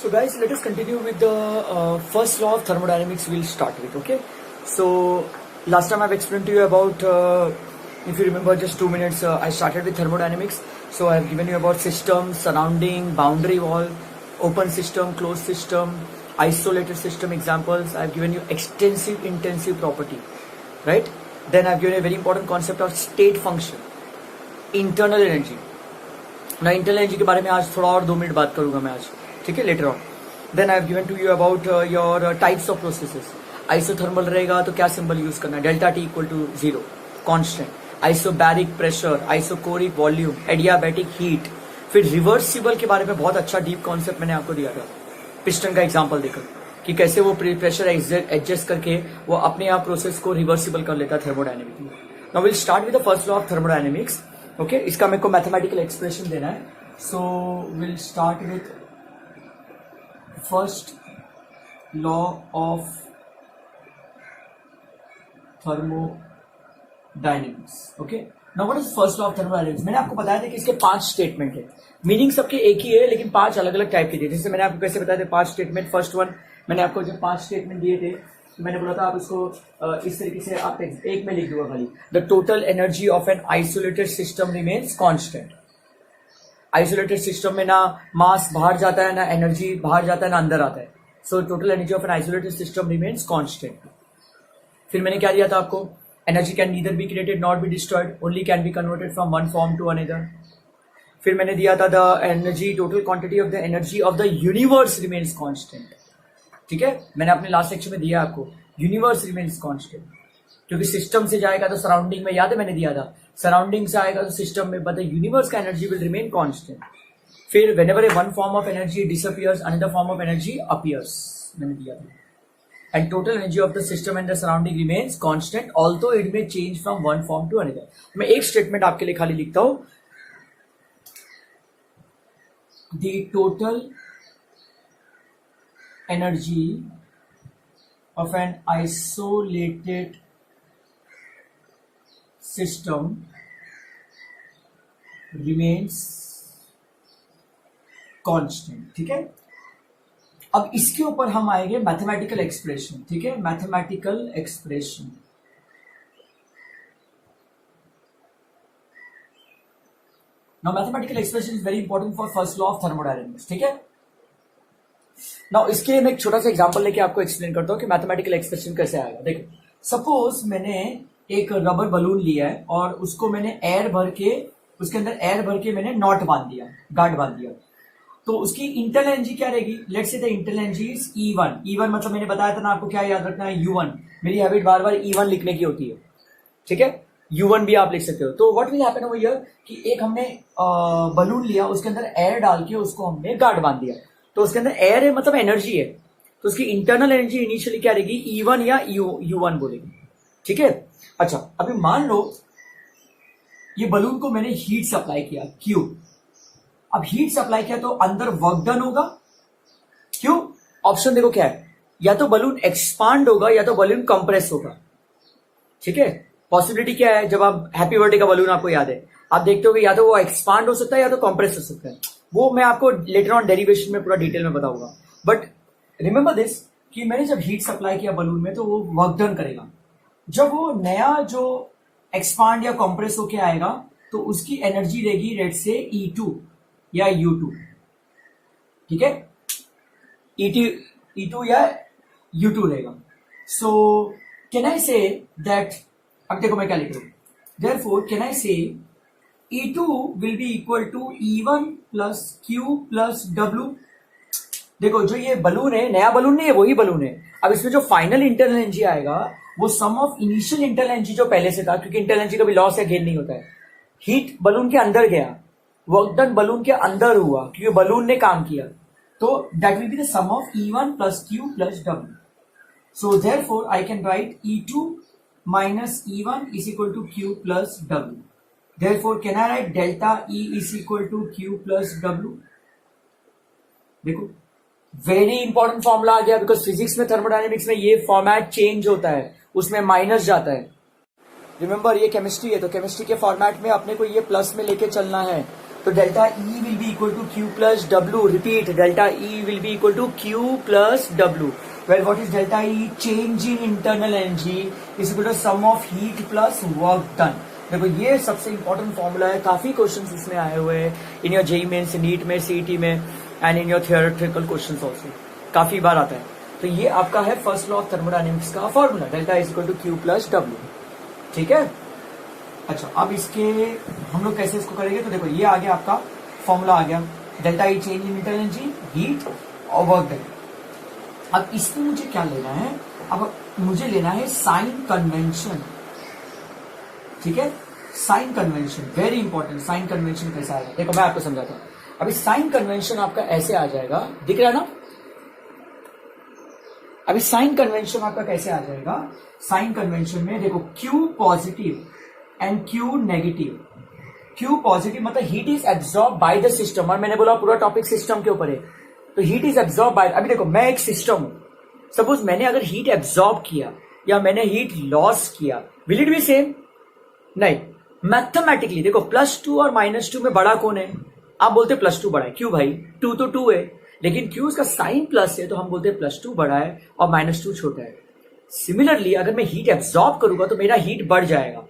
So guys, let us continue with the first law of thermodynamics we'll start with, okay? So last time I've explained to you about, if you remember just 2 minutes, I started with thermodynamics. So I've given you about system, surrounding, boundary wall, open system, closed system, isolated system examples. I've given you extensive, intensive property, right? Then I've given you a very important concept of state function, internal energy. ना internal energy के बारे में आज थोड़ा और 2 minute बात करूंगा मैं आज, ठीक है, later on. Then I have given to you about your types of processes. Isothermal रहेगा तो क्या सिंबल यूज करना है, delta T equal to 0 constant. Isobaric pressure, isochoric volume, adiabatic heat. फिर रिवर्सिबल के बारे में बहुत अच्छा डीप कॉन्सेप्ट मैंने आपको दिया था पिस्टन का एग्जाम्पल देकर कि कैसे वो प्रेशर एडजस्ट करके वो अपने आप प्रोसेस को रिवर्सिबल कर लेता थर्मोडायनेमिक में. Now will start with the first law of thermodynamics. Okay, इसका मेरे को मैथमेटिकल एक्सप्रेशन देना है. So will start with first law of thermodynamics. Okay, now what is first law of thermodynamics. मैंने आपको बताया था कि इसके 5 स्टेटमेंट है. मीनिंग सबके एक ही है लेकिन 5 अलग अलग टाइप के दिए. जैसे मैंने आपको कैसे बताया था 5 स्टेटमेंट. फर्स्ट वन मैंने आपको जब 5 स्टेटमेंट दिए थे तो मैंने बोला था आप इसको इस तरीके से आप एक में लिख दूंगा खाली. The total energy of an isolated system remains constant. Isolated system में ना मास बाहर जाता है, ना एनर्जी बाहर जाता है, ना अंदर आता है. So total energy of an isolated system remains constant. फिर मैंने क्या दिया था आपको, energy can neither be created not be destroyed, only can be converted from one form to another. फिर मैंने दिया था the energy, total quantity of the energy of the universe remains constant. ठीक है, मैंने अपने लास्ट सेक्शन में दिया आपको यूनिवर्स रिमेन्स कांस्टेंट क्योंकि सिस्टम से जाएगा तो सराउंडिंग में, याद है मैंने दिया था, सराउंडिंग से आएगा तो सिस्टम में, बट द यूनिवर्स का एनर्जी विल रिमेन कांस्टेंट. फिर whenever a one form of energy disappears another form of energy appears, मैंने दिया था. And total energy of the system and the surrounding remains constant although it may change from one form to another. मैं एक statement आपके लिए खाली लिखता हूं. The total energy of an isolated system remains constant. ठीक है, अब इसके ऊपर हम आएंगे मैथमेटिकल एक्सप्रेशन. ठीक है, mathematical expression. Now mathematical expression is very important for first law of thermodynamics. ठीक है, नाउ इसके लिए मैं एक छोटा सा एग्जांपल लेके आपको एक्सप्लेन करता हूँ कि मैथमेटिकल एक्सप्रेशन कैसे आएगा. देखो, सपोज मैंने एक रबर बलून लिया है और उसको मैंने एयर भर के, उसके अंदर एयर भर के मैंने नॉट बांध दिया, गार्ड बांध दिया. तो उसकी इंटरनल एनर्जी क्या रहेगी, let's say the internal energy is E1. E1 मतलब मैंने बताया था ना आपको, क्या याद रखना है, U1. मेरी हैबिट बार बार E1 लिखने की होती है. ठीक है, U1 भी आप लिख सकते हो. तो what will happen over here कि एक हमने बलून लिया, उसके अंदर एयर डाल के उसको हमने गार्ड बांध दिया. तो उसके अंदर एयर है मतलब एनर्जी है, तो उसकी इंटरनल एनर्जी इनिशियली क्या रहेगी, E1 या U1 बोलेगी. ठीक है, अच्छा अभी मान लो ये बलून को मैंने हीट सप्लाई किया Q. अब हीट सप्लाई किया तो अंदर वर्क डन होगा. क्यों, ऑप्शन देखो क्या है, या तो बलून एक्सपांड होगा या तो बलून कंप्रेस होगा. ठीक है, पॉसिबिलिटी क्या है, जब आप हैप्पी बर्थडे का बलून आपको याद है, आप देखते हो कि या तो वो एक्सपांड हो सकता है या तो कंप्रेस हो सकता है. वो मैं आपको लेटर ऑन डेरिवेशन में पूरा डिटेल में बताऊंगा. बट रिमेंबर दिस कि मैंने जब हीट सप्लाई किया बलून में तो वो वर्क डन करेगा. जब वो नया जो एक्सपांड या कंप्रेस होके आएगा तो उसकी एनर्जी रहेगी रेट से E2 या U2. ठीक है, E2 या U2 रहेगा. So can I say that, अब देखो मैं क्या लिख रहा हूं, देयरफॉर कैन आई से E2 will be equal to E1 plus Q plus W. देखो जो ये बलून है, नया बलून नहीं है, वही बलून है. अब इसमें जो फाइनल इंटरनल एनर्जी आएगा वो sum of initial internal energy जो पहले से था, क्योंकि इंटरनल एनर्जी कभी लॉस या गेन नहीं होता है. हीट बलून के अंदर गया, वर्क डन बलून के अंदर हुआ क्योंकि बलून ने काम किया, तो that will be the sum of E1 plus Q plus W. So therefore I can write E2 minus E1 is equal to Q plus W. Therefore, can I write delta E is equal to Q plus W? देखो, very important formula आ गया, because physics में thermodynamics में ये format change होता है, उसमें minus जाता है. रिमेंबर ये केमिस्ट्री है तो केमिस्ट्री के फॉर्मेट में अपने को ये प्लस में लेके चलना है. तो delta E will be equal to Q plus W. Repeat, delta E will be equal to Q plus W. Well what is delta E? Change in internal energy is equal to sum of heat plus work done. देखो ये सबसे important formula है, काफी questions इसमें आए हुए हैं in your JEE Mains, NEET में, सीईटी में and in your theoretical questions also, काफी बार आता है. तो ये आपका है फर्स्ट लॉ ऑफ थर्मोडायनेमिक्स का formula, delta is equal to Q plus W. ठीक है. अच्छा, अब इसके हम लोग कैसे इसको करेंगे? तो देखो ये आ गया आपका फॉर्मूला आ गया, delta E change in internal energy, heat और वर्क डन. अब इसमें मुझे क्या लेना है? अब मुझे लेना है साइन कन्वेंशन. ठीक है, sign convention very important. Sign convention कैसा आएगा देखो मैं आपको समझाता हूं. अभी साइन कन्वेंशन आपका ऐसे आ जाएगा, दिख रहा है ना? अभी साइन कन्वेंशन आपका कैसे आ जाएगा? साइन कन्वेंशन में देखो Q positive and Q negative. Q positive मतलब heat is absorb by the system, और मैंने बोला पूरा टॉपिक सिस्टम के ऊपर है. तो हीट इज एब्जॉर्ब बाय, अभी देखो मैं एक सिस्टम हूं, सपोज मैंने अगर हीट एब्जॉर्ब किया या मैंने हीट लॉस किया, विल इट बी सेम? नहीं. मैथमेटिकली देखो +2 और -2 में बड़ा कौन है? आप बोलते +2 बड़ा है. क्यों भाई? 2 तो 2 है, लेकिन Q उसका साइन प्लस है तो हम बोलते +2 बड़ा है और -2 छोटा है. सिमिलरली अगर मैं हीट एब्जॉर्ब करूंगा तो मेरा हीट बढ़ जाएगा,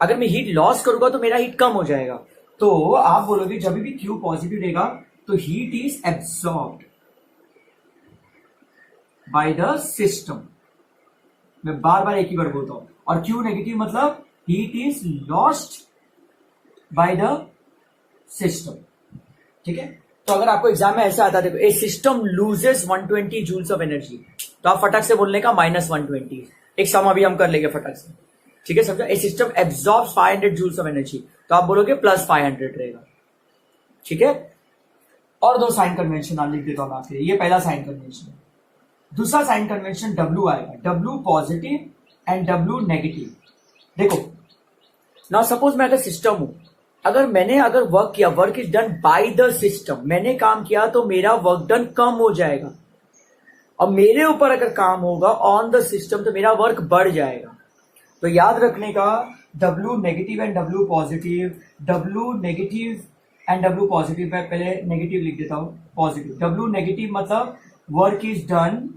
अगर मैं हीट लॉस करूंगा तो मेरा हीट कम हो जाएगा. तो आप बोलोगे जब भी Q पॉजिटिव रहेगा तो heat is absorbed bye the system. मैं बार बार एक ही बार बोलता हूं. और Q नेगेटिव मतलब heat is lost by the system. ठीक है. तो अगर आपको एग्जाम में ऐसा आता है, देखो a system loses 120 joules of energy, तो आप फटक से बोलने का -120. एक सम अभी हम कर लेंगे फटक से. ठीक है, समझो. A system absorb 500 joules of energy, तो आप बोलोगे +500 रहेगा. ठीक है. और दो साइन कन्वेंशन आप लिख देता हूं आपके. ये पहला साइन कन्वेंशन. दूसरा साइन कन्वेंशन W आएगा, W positive and W negative. देखो नाउ सपोज मैं अगर सिस्टम हूं, अगर मैंने वर्क किया, work is done by the system, मैंने काम किया तो मेरा वर्क डन कम हो जाएगा. और मेरे ऊपर अगर काम होगा ऑन द सिस्टम तो मेरा वर्क बढ़ जाएगा. तो याद रखने का, W negative and W positive, W negative and W positive. मैं पहले नेगेटिव लिख देता हूं, पॉजिटिव. W नेगेटिव मतलब work is done,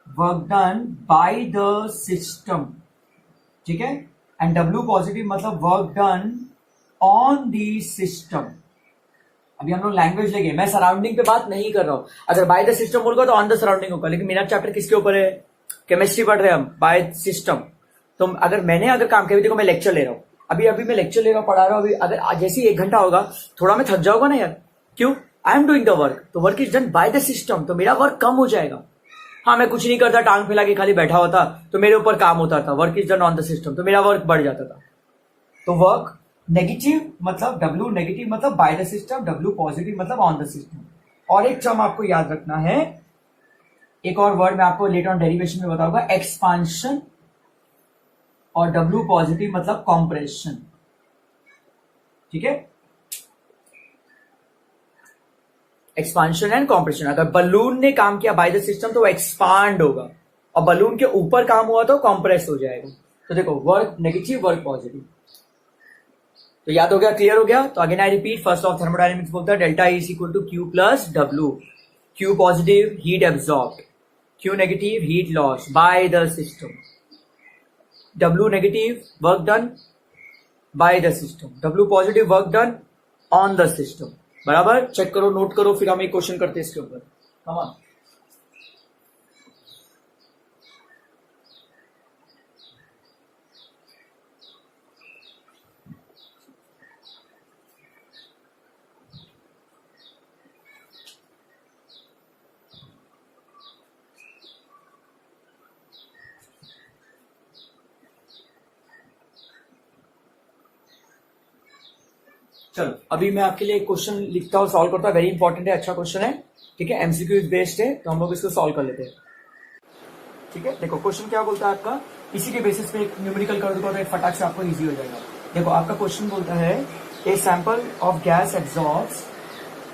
work done by the system. ठीक है. एंड W पॉजिटिव मतलब work done on the system. अभी हम लोग लैंग्वेज लेंगे, मैं सराउंडिंग पे बात नहीं कर रहा हूं. अगर बाय द सिस्टम बोलूंगा तो ऑन द सराउंडिंग होगा, लेकिन मेरा चैप्टर किसके ऊपर है? केमिस्ट्री पढ़ रहे हैं हम, बाय सिस्टम. तो अगर मैंने काम किया, देखो मैं लेक्चर ले रहा हूं, अभी मैं लेक्चर ले रहा हूं, पढ़ा रहा हूं. अभी अगर जैसे ही 1 घंटा होगा थोड़ा मैं थक जाऊंगा ना यार. क्यों? I am doing the work, तो work is done by the system, तो मेरा वर्क कम हो जाएगा. हाँ, मैं कुछ नहीं करता, टांग फैला के खाली बैठा होता तो मेरे ऊपर काम होता था, work is done on the system, तो मेरा वर्क बढ़ जाता था. तो वर्क नेगेटिव मतलब W नेगेटिव मतलब bye the system, W positive मतलब ऑन द सिस्टम. और एक टर्म आपको याद रखना है, एक और वर्ड मैं आपको लेटर ऑन डेरिवेशन में बताऊंगा, एक्सपांशन. और W पॉजिटिव मतलब कॉम्प्रेशन. ठीक है. Expansion and compression. अगर बलून ने काम किया बाय द सिस्टम तो वो एक्सपांड होगा, और बलून के ऊपर काम हुआ तो कॉम्प्रेस हो जाएगा. तो देखो वर्क नेगेटिव, वर्क पॉजिटिव. तो याद हो गया, क्लियर हो गया. तो again I repeat, first of thermodynamics बोलता है delta is equal to Q plus W. Q positive heat absorbed, Q negative heat loss by the system, W negative work done by the system, W positive work done on the system. बराबर. Check करो, note करो, फिर हम एक question करते हैं इसके ऊपर. Come on. चलो अभी मैं आपके लिए एक क्वेश्चन लिखता हूँ, सॉल्व करता हूँ. वेरी इंपॉर्टेंट है, अच्छा क्वेश्चन है. ठीक है, एमसीक्यू बेस्ड है, तो हम लोग इसको सॉल्व कर लेते हैं. ठीक है. देखो क्वेश्चन क्या बोलता है आपका, इसी के बेसिस पे एक न्यूमेरिकल कर दूंगा तो एक फटाक से आपको इजी हो जाएगा. देखो आपका क्वेश्चन बोलता है a sample of gas absorbs,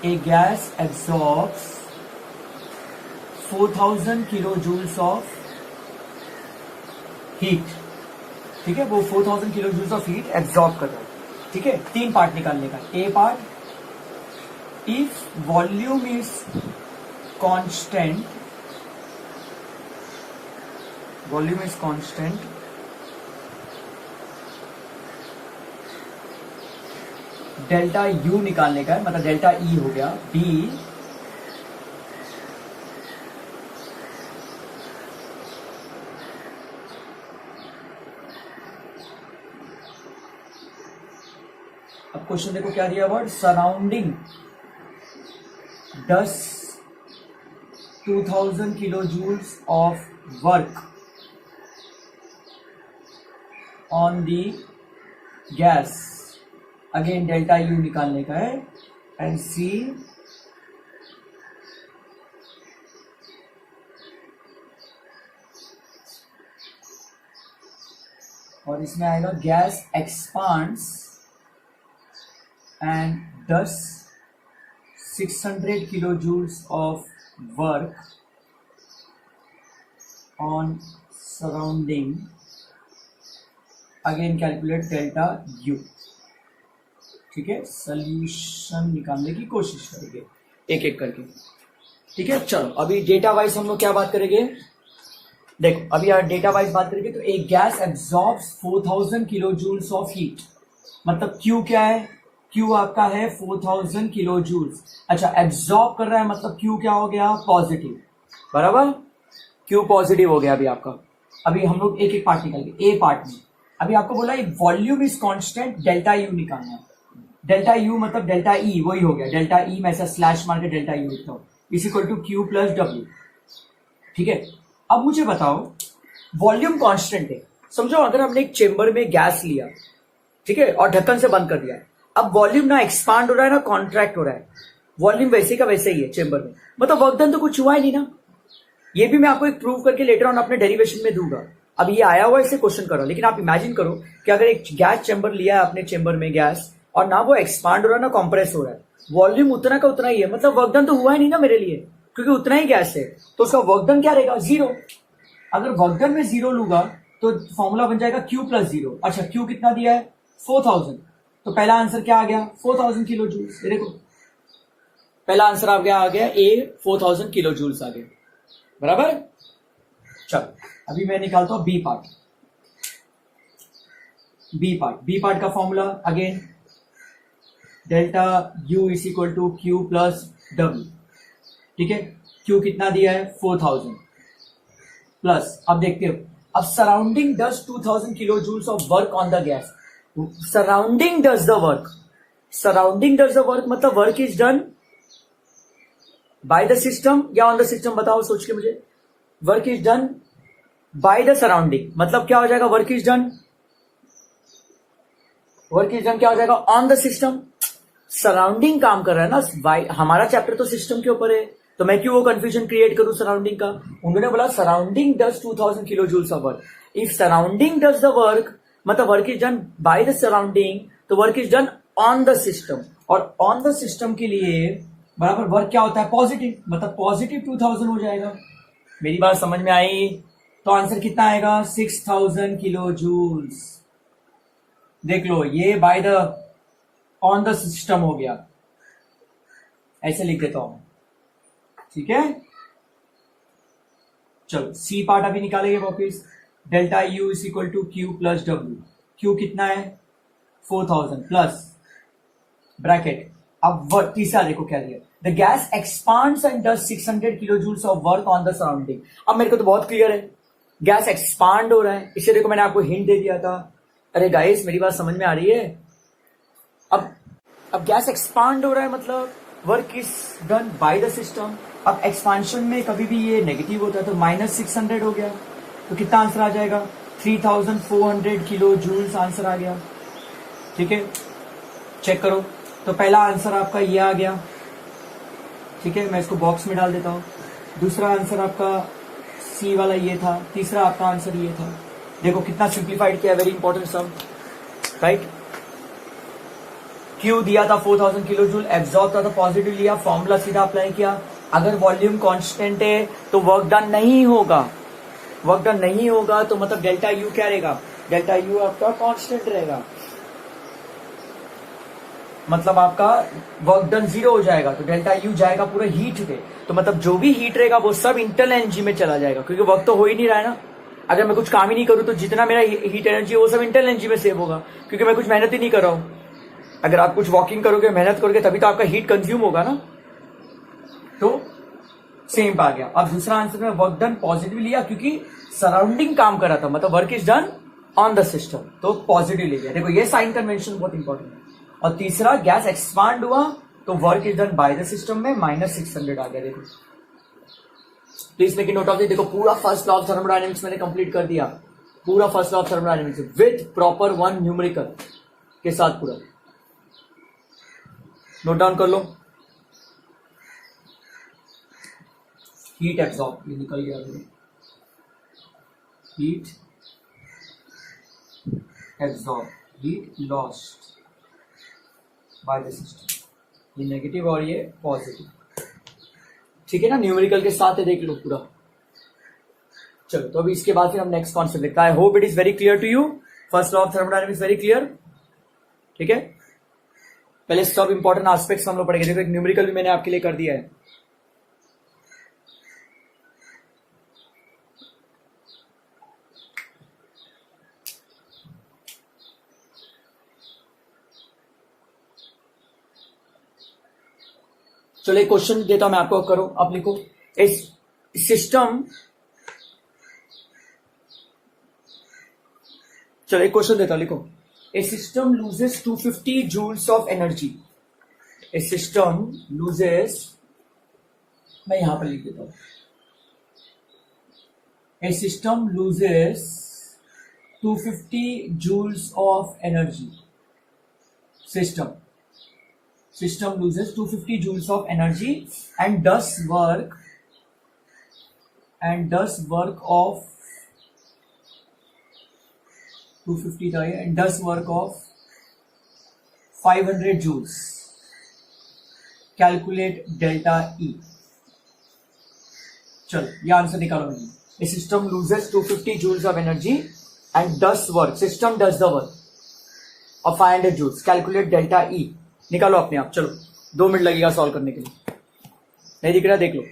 a gas absorbs 4000 kilo joules of heat. ठीक है, वो 4000 kilo joules of heat absorb कर रहा है. ठीक है, 3 पार्ट निकालने का। A part, if volume is constant, volume is constant, delta U निकालने का है, मतलब डेल्टा ई हो गया। बी, अब क्वेश्चन देखो क्या दिया, word surrounding does 2000 kilo joules of work on the gas, again delta U निकालने का है, एंड सी और इसमें आएगा gas expands and thus 600 kilojoules of work on surrounding, again calculate delta u। ठीक है, सोल्यूशन निकालने की कोशिश करेंगे एक एक करके। ठीक है, चलो अभी डेटा वाइज हम लोग क्या बात करेंगे, देखो अभी यार डेटा वाइज बात करेंगे तो एक gas absorbs 4000 kilo joules of heat, मतलब Q क्या है, Q आपका है 4000 किलो जूल्स। अच्छा, एब्जॉर्ब कर रहा है मतलब Q क्या हो गया, पॉजिटिव, बराबर, Q पॉजिटिव हो गया अभी आपका। अभी हम लोग एक एक पार्ट निकालेंगे। ए पार्ट में अभी आपको बोला volume is constant, delta you निकालना है। डेल्टा यू मतलब डेल्टा ई, वही हो गया डेल्टा ई, मैं ऐसा स्लैश मार के डेल्टा यू लिखता हूँ, is equal to Q plus W. ठीक है, अब मुझे बताओ वॉल्यूम कांस्टेंट है, समझो अगर हमने एक चेंबर में गैस लिया, ठीक है, और ढक्कन से बंद कर दिया, अब वॉल्यूम ना एक्सपांड हो रहा है ना कॉन्ट्रैक्ट हो रहा है, वॉल्यूम वैसे का वैसे ही है चेंबर में, मतलब वर्क डन तो कुछ हुआ ही नहीं ना। ये भी मैं आपको एक प्रूव करके लेटर ऑन अपने डेरिवेशन में दूंगा। अब ये आया हुआ इससे क्वेश्चन करो, लेकिन आप इमेजिन करो कि अगर एक गैस चेंबर लिया है अपने चेंबर में गैस, और ना वो एक्सपांड हो रहा है ना कॉम्प्रेस हो रहा है, वॉल्यूम उतना का उतना ही है, मतलब वर्क डन तो हुआ ही नहीं ना मेरे लिए, क्योंकि उतना ही गैस है, तो उसका वर्क डन क्या रहेगा, जीरो। अगर वर्क डन में जीरो लूंगा तो फॉर्मूला बन जाएगा Q प्लस जीरो। अच्छा, Q कितना दिया है, 4000, तो पहला आंसर क्या आ गया, 4000 किलो जूल्स। देखो पहला आंसर आ गया ए 4000 किलो जूल्स आ गया, बराबर। चलो अभी मैं निकालता हूं बी पार्ट। बी पार्ट का formula again delta U is equal to Q plus W. ठीक है, Q कितना दिया है, 4000 प्लस, अब देखते हो, अब surrounding does 2000 kilo joules of work on the gas. Surrounding does the work, surrounding does the work मतलब work is done by the system या ऑन द सिस्टम, बताओ सोच के मुझे। Work is done by the surrounding मतलब क्या हो जाएगा, वर्क इज डन क्या हो जाएगा, ऑन द सिस्टम। सराउंडिंग काम कर रहा है ना, हमारा चैप्टर तो सिस्टम के ऊपर है, तो मैं क्यों वो कंफ्यूजन क्रिएट करूं सराउंडिंग का। उन्होंने बोला surrounding does 2000 kilo joules of work, if surrounding does the work मतलब work is done by the surrounding, तो work is done on the system, और ऑन द सिस्टम के लिए बराबर वर्क क्या होता है, पॉजिटिव, मतलब पॉजिटिव 2000 हो जाएगा। मेरी बात समझ में आई, तो आंसर कितना आएगा, 6000 किलो जूल्स। देख लो ये by the on the system हो गया, ऐसे लिख देता हूं, ठीक है। चलो सी पार्ट अभी निकालेंगे वापिस, delta U is equal to Q plus W. Q कितना है, 4000 प्लस ब्रैकेट, अब तीसरा देखो क्या दिया, the gas expands and does 600 kilo joules of work on the surrounding. अब मेरे को तो बहुत क्लियर है, गैस एक्सपांड हो रहा है, इससे देखो मैंने आपको हिंट दे दिया था। अरे गाइस मेरी बात समझ में आ रही है। अब गैस एक्सपांड हो रहा है मतलब work is done by the system. अब एक्सपांशन में कभी भी ये नेगेटिव होता है, तो -600 हो गया, तो कितना आंसर आ जाएगा, 3400 किलो जूल्स आंसर आ गया। ठीक है, चेक करो, तो पहला आंसर आपका ये आ गया, ठीक है, मैं इसको बॉक्स में डाल देता हूं। दूसरा आंसर आपका सी वाला ये था, तीसरा आपका आंसर ये था। देखो कितना सिंप्लीफाइड किया, वेरी इंपॉर्टेंट सम, राइट। Q दिया था 4000 किलो जूल, एब्जॉर्ब था तो पॉजिटिव लिया, फॉर्मूला सीधा अप्लाई किया। अगर वॉल्यूम कांस्टेंट है तो वर्क डन नहीं होगा, वर्क डन नहीं होगा तो मतलब डेल्टा यू क्या रहेगा, डेल्टा यू आपका कांस्टेंट रहेगा। मतलब आपका वर्क डन 0 हो जाएगा, तो डेल्टा यू जाएगा पूरा हीट पे, तो मतलब जो भी हीट रहेगा वो सब इंटरनल एनर्जी में चला जाएगा, क्योंकि वर्क तो हो ही नहीं रहा है ना। अगर मैं कुछ काम ही नहीं करूं तो जितना मेरा हीट एनर्जी है वो सब इंटरनल एनर्जी में सेव होगा, क्योंकि मैं कुछ मेहनत ही नहीं कर रहा हूं। अगर आप कुछ वॉकिंग करोगे, मेहनत करोगे, तभी तो आपका हीट कंज्यूम होगा ना। तो सेम आ गया। अब दूसरा आंसर में वर्क डन पॉजिटिव लिया, क्योंकि सराउंडिंग काम कर रहा था, मतलब work is done on the system, तो पॉजिटिव ले गया। देखो ये साइन कन्वेंशन बहुत इंपॉर्टेंट है। और तीसरा, गैस एक्सपांड हुआ तो work is done by the system में -600 आ गया। देखो please make note of this. देखो पूरा फर्स्ट लॉ ऑफ थर्मोडायनेमिक्स मैंने कंप्लीट कर दिया, पूरा first law of thermodynamics with proper 1 numerical के साथ पूरा नोट डाउन कर लो। हीट एब्सॉर्ब, ये निकल गया, heat absorb, heat lost by the system, ये नेगेटिव और ये पॉजिटिव, ठीक है ना, न्यूमेरिकल के साथ है, देख लो पूरा। चलो तो अभी इसके बाद फिर हम नेक्स्ट कॉन्सेप्ट देखते हैं। I hope it is very clear to you. First law of thermodynamics very clear, ठीक है। पहले सब इंपॉर्टेंट एस्पेक्ट्स हम लोग पढ़ेंगे। देखो एक न्यूमेरिकल भी मैंने आपके लिए कर दिया है। चलो एक क्वेश्चन देता हूं मैं आपको, करो आप लिखो। इस सिस्टम, चलो एक क्वेश्चन देता हूं, लिखो। A system loses 250 joules of energy. A system loses, मैं यहां पर लिख देता हूं, a system loses 250 joules of energy. System loses 250 joules of energy and does work of 250 and does work of 500 joules. Calculate delta E. चलो ये answer निकालो मैंने। A system loses 250 joules of energy and does work. System does the work of 500 joules. Calculate delta E. निकालो अपने आप। चलो 2 minute लगेगा solve करने के लिए। नहीं दिख रहा, देख लो।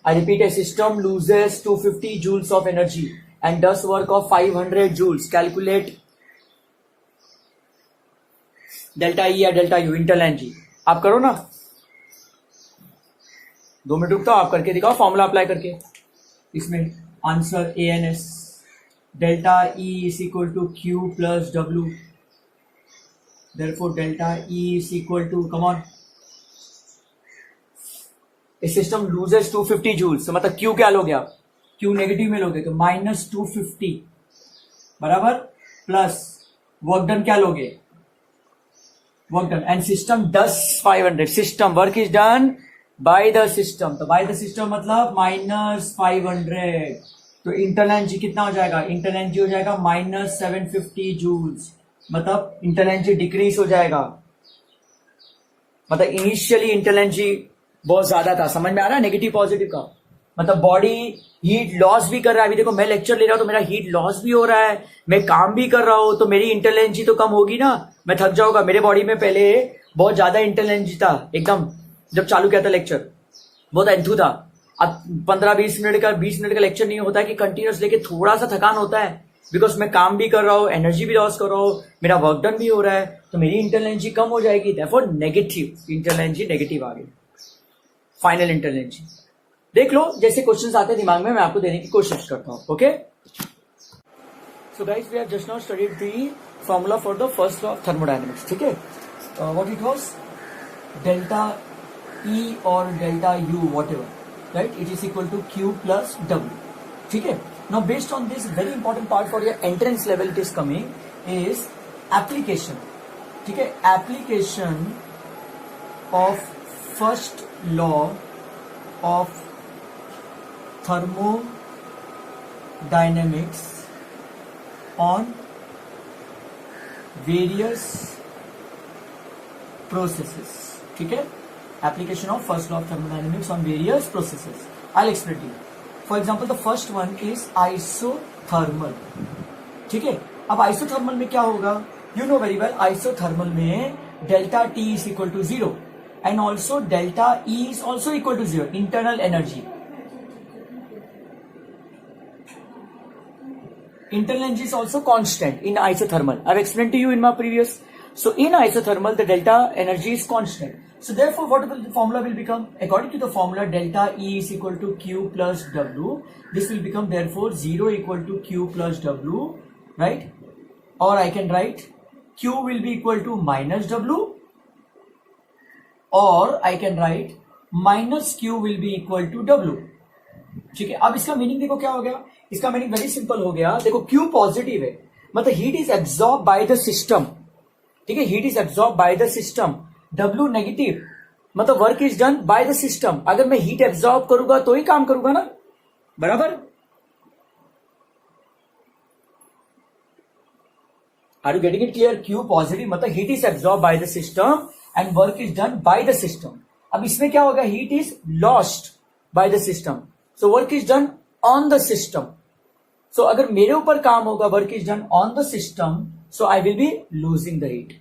I repeat, a system loses 250 joules of energy and does work of 500 joules. Calculate delta E या डेल्टा यू, इंटरनल एनर्जी। आप करो ना, 2 मिनट रुकता हूं, आप करके दिखाओ फॉर्मूला अप्लाई करके। इसमें answer ANS delta E is equal to Q plus W। Therefore delta E is equal to, come on, a system loses 250 joules, तो मतलब Q क्या लोगे आप, Q नेगेटिव में लोगे तो -250 बराबर प्लस वर्क डन क्या लोगे, work done, and system does 500, system work is done by the system, तो बाय द सिस्टम मतलब -500, तो इंटरनल एनर्जी कितना हो जाएगा, इंटरनल एनर्जी हो जाएगा -750 जूल्स, मतलब इंटरनल एनर्जी डिक्रीज हो जाएगा। मतलब इनिशियली इंटरनल एनर्जी बहुत ज्यादा था, समझ में आ रहा है नेगेटिव पॉजिटिव का, मतलब बॉडी हीट लॉस भी कर रहा है। अभी देखो मैं लेक्चर ले रहा हूं तो मेरा हीट लॉस भी हो रहा है, मैं काम भी कर रहा हूं, तो मेरी इंटरनल एनर्जी तो कम होगी ना, मैं थक जाऊंगा। मेरे बॉडी में पहले बहुत ज्यादा इंटरनल एनर्जी था, एकदम जब चालू किया था लेक्चर बहुत एंथू था। अब 15-20 मिनट का 20 मिनट का लेक्चर नहीं होता है कि कंटिन्यूस लेके थोड़ा सा थकान होता है, बिकॉज मैं काम भी कर रहा हूँ, एनर्जी भी लॉस कर रहा हूँ, मेरा वर्क डन भी हो रहा है, तो मेरी इंटरनल एनर्जी कम हो जाएगी। Therefore negative internal energy negative आ गई। फाइनल इंटरनल एनर्जी देख लो, जैसे क्वेश्चंस आते हैं दिमाग में मैं आपको देने की कोशिश करता हूँ। Okay, so guys we have just now studied the formula for the first law of thermodynamics, ठीक है। What it was, delta E और delta U whatever, right, it is equal to Q plus W, ठीक है। Now based on this very important part for your entrance level it is coming is application, ठीक है, application of first law of thermodynamics on various processes, ठीक है, application of first law of thermodynamics on various processes. I'll explain to you. For example, the first one is isothermal, ठीक है। अब isothermal में क्या होगा, you know very well, isothermal में delta T is equal to 0 and also delta E is also equal to 0, internal energy. Internal energy is also constant in isothermal. I've explained to you in my previous. So in isothermal, the delta energy is constant. So therefore, what will the formula will become? According to the formula, delta E is equal to Q plus W. This will become therefore 0 equal to Q plus W, right? Or I can write Q will be equal to minus W, or I can write minus Q will be equal to W. ठीक है, अब इसका meaning देखो क्या हो गया. इसका meaning very simple हो गया. देखो Q पॉजिटिव है, मतलब heat is absorb by the system. ठीक है, heat is absorb by the system. W negative, मतलब work is done by the system. अगर मैं हीट एब्सॉर्ब करूंगा तो ही काम करूंगा ना, बराबर. Are you getting it clear? Q positive मतलब heat is absorb by the system and work is done by the system. अब इसमें क्या होगा? Heat is lost by the system, so work is done on the system. So अगर मेरे ऊपर काम होगा, work is done on the system, so I will be losing the heat,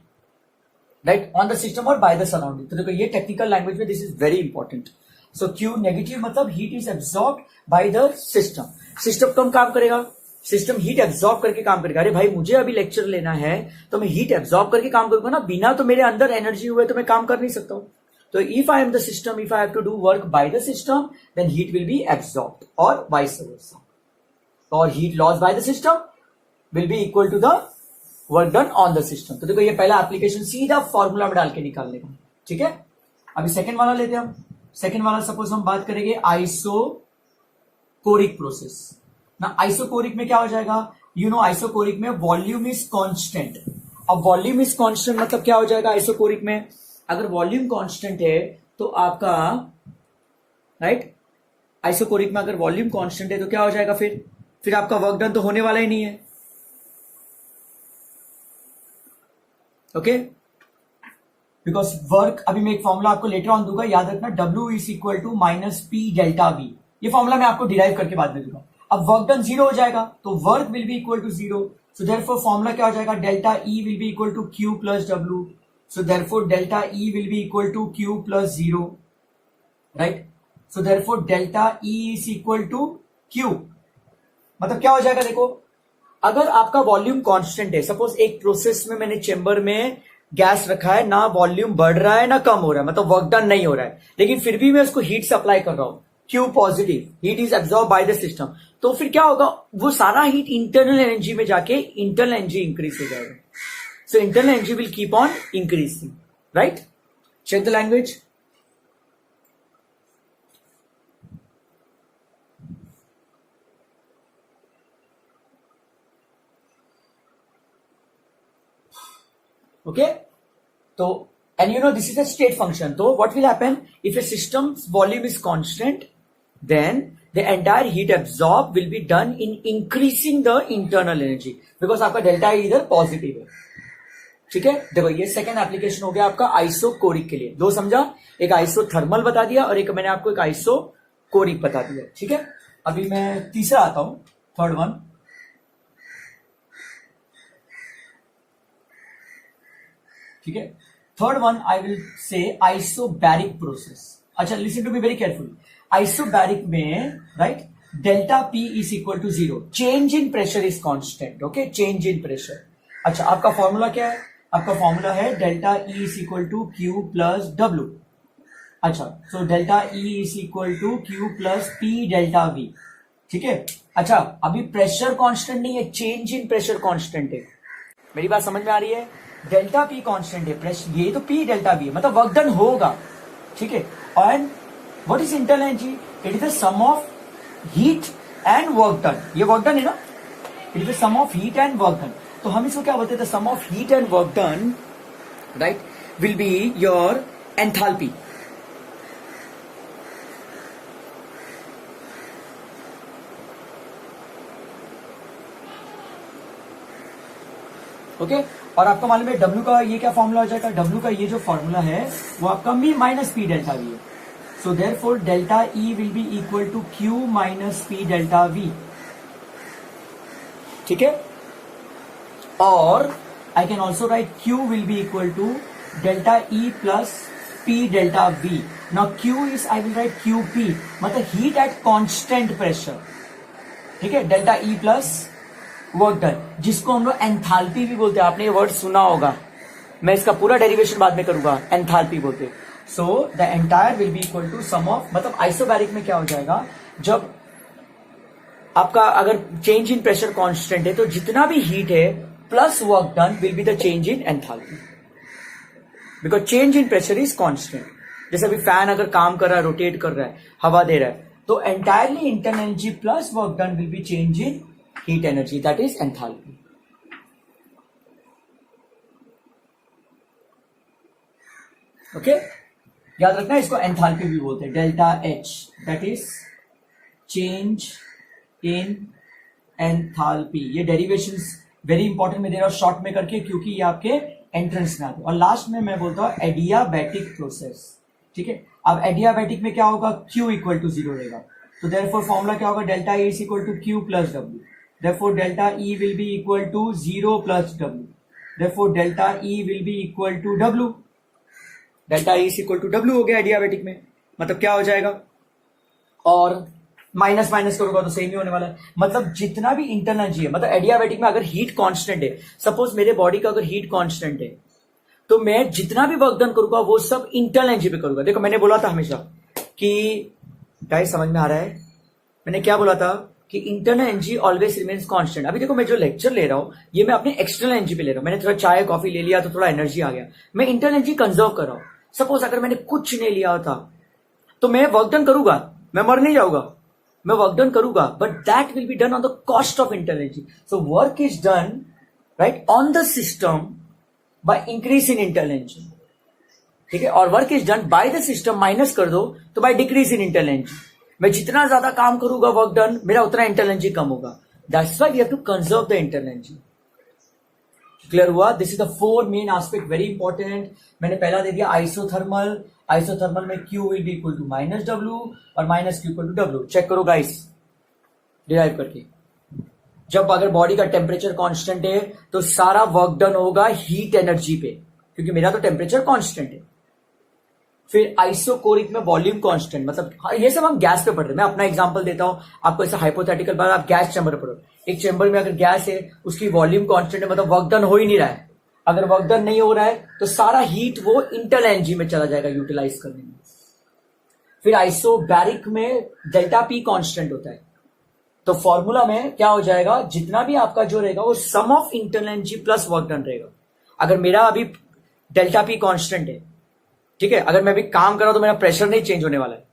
right, on the system और by the surrounding. तो देखो ये technical language में this is very important. So Q negative मतलब heat is absorb by the system. System कम काम करेगा, system heat absorb करके काम करेगा. अरे भाई मुझे अभी लेक्चर लेना है तो मैं हीट एब्सॉर्ब करके काम करूंगा ना, बिना तो मेरे अंदर एनर्जी हुए तो मैं काम कर नहीं सकता हूं. तो if I am the system, if I have to do work by the system, then heat will be absorbed और वाइस वर्सा. और heat loss by the system will be equal to the work done on the system. तो देखो ये पहला application सीधा formula में डाल के निकालने का. ठीक है, अभी सेकंड वाला लेते हैं हम. सेकंड वाला सपोज हम बात करेंगे आइसोकोरिक प्रोसेस ना. आइसोकोरिक में क्या हो जाएगा? यू नो आइसोकोरिक में वॉल्यूम इज कांस्टेंट. अब वॉल्यूम इज कांस्टेंट मतलब क्या हो जाएगा आइसोकोरिक में? अगर वॉल्यूम कांस्टेंट है तो आपका, राइट, आइसोकोरिक में अगर वॉल्यूम कांस्टेंट है तो क्या हो जाएगा? फिर आपका वर्क डन तो होने वाला ही नहीं है. ओके, बिकॉज वर्क, अभी मैं एक फॉर्मूला आपको लेटर ऑन दूंगा, याद रखना, W is equal to minus P delta V. ये फॉर्मूला मैं आपको डिराइव करके बाद में दूंगा. अब वर्क डन 0 हो जाएगा तो work will be equal to 0. So therefore formula क्या हो जाएगा? Delta E will be equal to Q plus W. So therefore delta E will be equal to Q plus 0, right? So therefore delta E is equal to Q. मतलब क्या हो जाएगा? देखो, अगर आपका वॉल्यूम कांस्टेंट है, सपोज एक process में मैंने चेंबर में गैस रखा है, ना वॉल्यूम बढ़ रहा है ना कम हो रहा है, मतलब वर्क डन नहीं हो रहा है, लेकिन फिर भी मैं उसको हीट सप्लाई कर रहा हूं, Q positive, heat is absorb by the system, तो फिर क्या होगा? वो सारा हीट इंटरनल एनर्जी में जाके इंटरनल एनर्जी इंक्रीज हो जाएगा. So internal energy will keep on increasing, right? Check the language. Okay? So, and you know this is a state function. So what will happen if a system's volume is constant? Then the entire heat absorb will be done in increasing the internal energy because आपका delta इधर positive है. ठीक है, देखो ये second application हो गया आपका आइसोकोरिक के लिए. दो समझा, एक आइसोथर्मल बता दिया और एक मैंने आपको एक आइसोकोरिक बता दिया. ठीक है, अभी मैं तीसरा आता हूं, थर्ड वन. ठीक है, third one I will say isobaric process. अच्छा, listen to be very careful. Isobaric में, right, delta P is equal to 0, change in pressure is constant. Okay, change in pressure. अच्छा, आपका फॉर्मूला क्या है? आपका formula है delta E is equal to Q plus W. अच्छा, so delta E is equal to Q plus P delta V. ठीक है, अच्छा, अभी प्रेशर कांस्टेंट नहीं है, चेंज इन प्रेशर कांस्टेंट है. मेरी बात समझ में आ रही है? डेल्टा P कांस्टेंट है, प्रेशर ये तो P डेल्टा V है, मतलब वर्क डन होगा. ठीक है, and what is internal energy? It is the sum of heat and work done. ये वर्क डन है ना, it is the sum of heat and work done. तो हम इसको क्या बोलते हैं? The sum of heat and work done, right, will be your enthalpy. Okay, और आपको मालूम है W का ये क्या फॉर्मूला हो जाएगा? W का ये जो फॉर्मूला है वो आपका मी माइनस पी डेल्टा वी है. So therefore delta E will be equal to Q minus P delta V. ठीक है, और I can also write Q will be equal to delta E plus P delta we. Now Q is I will write Q P, मतलब heat at constant pressure. ठीक है, delta E plus work done, जिसको हम लोग enthalpy भी बोलते हैं. आपने ये वर्ड सुना होगा, मैं इसका पूरा डेरिवेशन बाद में करूंगा. एंथैल्पी बोलते हैं. So the entire will be equal to sum of, मतलब आइसोबैरिक में क्या हो जाएगा, जब आपका अगर चेंज इन प्रेशर कांस्टेंट है तो जितना भी हीट है plus work done will be the change in enthalpy, because change in pressure is constant. जैसे अभी फैन अगर काम कर रहा है, रोटेट कर रहा है, हवा दे रहा है, तो entirely internal energy plus work done will B change in heat energy, that is enthalpy. Okay, याद रखना इसको एंथैल्पी भी बोलते हैं. Delta H that is change in enthalpy. ये डेरिवेशंस वेरी इंपॉर्टेंट में दे रहा हूं शॉर्ट में करके, क्योंकि ये आपके एंट्रेंस में आते हैं. और लास्ट में मैं बोलता हूं एडियाबैटिक प्रोसेस. ठीक है, अब एडियाबैटिक में क्या होगा, Q इक्वल टू 0 रहेगा. तो देयरफॉर फॉर्मूला क्या होगा, delta E is equal to Q plus W. Therefore delta E will be equal to 0 plus W. Therefore delta E will be equal to W. Delta E is equal to W हो गया adiabatic में. मतलब क्या हो जाएगा, और minus minus करूंगा तो सेम ही होने वाला है. मतलब जितना भी इंटरनल एनर्जी है, मतलब एडियाबैटिक में अगर हीट कांस्टेंट है, सपोज मेरे बॉडी का अगर हीट कांस्टेंट है, तो मैं जितना भी वर्क डन करूंगा वो सब इंटरनल एनर्जी पे करूंगा. देखो मैंने बोला था हमेशा कि गाइस समझ में आ रहा है, मैंने क्या बोला था कि internal energy always remains constant. अभी देखो मैं जो लेक्चर ले रहा हूं ये मैं अपने एक्सटर्नल एनर्जी पे ले रहा हूं. मैंने थोड़ा चाय कॉफी ले लिया तो थोड़ा एनर्जी आ गया, मैं इंटरनल एनर्जी कंजर्व कर रहा हूं. सपोज अगर मैंने कुछ नहीं लिया था तो मैं वर्क डन करूंगा, मैं मर नहीं जाऊंगा, मैं वर्क डन करूंगा, but that will be done on the cost of internal energy. So work is done right on the system by increase in internal energy. ठीक है, और work is done by the system, minus कर दो तो by decrease in internal energy. मैं जितना ज्यादा काम करूंगा वर्क डन, मेरा उतना इंटरनल एनर्जी कम होगा. That's why we have to conserve the internal energy. Clear हुआ? This is the 4 main aspect, very important. मैंने पहला दे दिया आइसोथर्मल. आइसोथर्मल में Q will be equal to minus W और minus Q equal to W. Check करो guys derive करके. जब अगर बॉडी का टेम्परेचर कांस्टेंट है तो सारा वर्क डन होगा हीट एनर्जी पे, क्योंकि मेरा तो टेम्परेचर कांस्टेंट है. फिर आइसोकोरिक में वॉल्यूम कांस्टेंट, मतलब ये सब हम गैस पे पढ़ रहे हैं. मैं अपना एग्जांपल देता हूं आपको, ऐसा हाइपोथेटिकल बात, आप गैस चैम्बर पर पढ़ो. एक चैम्बर में अगर गैस है, उसकी वॉल्यूम कांस्टेंट है, मतलब वर्क डन हो ही नहीं रहा है. अगर वर्क डन नहीं हो रहा है तो सारा हीट वो इंटरनल एनर्जी में चला जाएगा यूटिलाइज करने में. फिर आइसोबैरिक में डेल्टा पी कांस्टेंट होता है, तो फॉर्मूला में क्या हो जाएगा, जितना भी आपका जो रहेगा वो sum of internal energy plus work done रहेगा. अगर मेरा अभी डेल्टा पी कांस्टेंट है, ठीक है, अगर मैं अभी काम कर रहा हूं तो मेरा प्रेशर नहीं चेंज होने वाला है,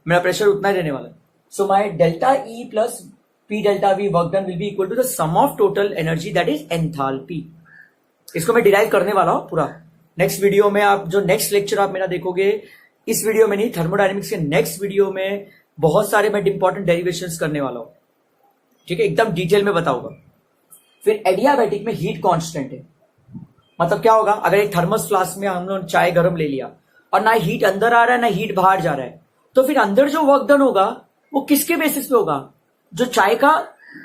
मेरा प्रेशर उतना ही रहने वाला है. So my delta E plus P delta V work done will be equal to the sum of total energy, that is enthalpy. इसको मैं डिराइव करने वाला हूं पूरा नेक्स्ट वीडियो में. आप जो नेक्स्ट लेक्चर आप मेरा देखोगे, इस वीडियो में नहीं, थर्मोडायनेमिक्स के नेक्स्ट वीडियो में बहुत सारे मैं इंपॉर्टेंट डेरिवेशंस करने वाला हूं. ठीक है, एकदम डिटेल में बताऊंगा. फिर एडियाबैटिक में हीट कांस्टेंट है, मतलब क्या होगा, अगर एक थर्मस फ्लास्क में हम लोग चाय गर्म ले लिया और ना हीट अंदर आ रहा है ना हीट बाहर जा रहा है, तो फिर अंदर जो वर्क डन होगा वो किसके बेसिस पे होगा, जो चाय का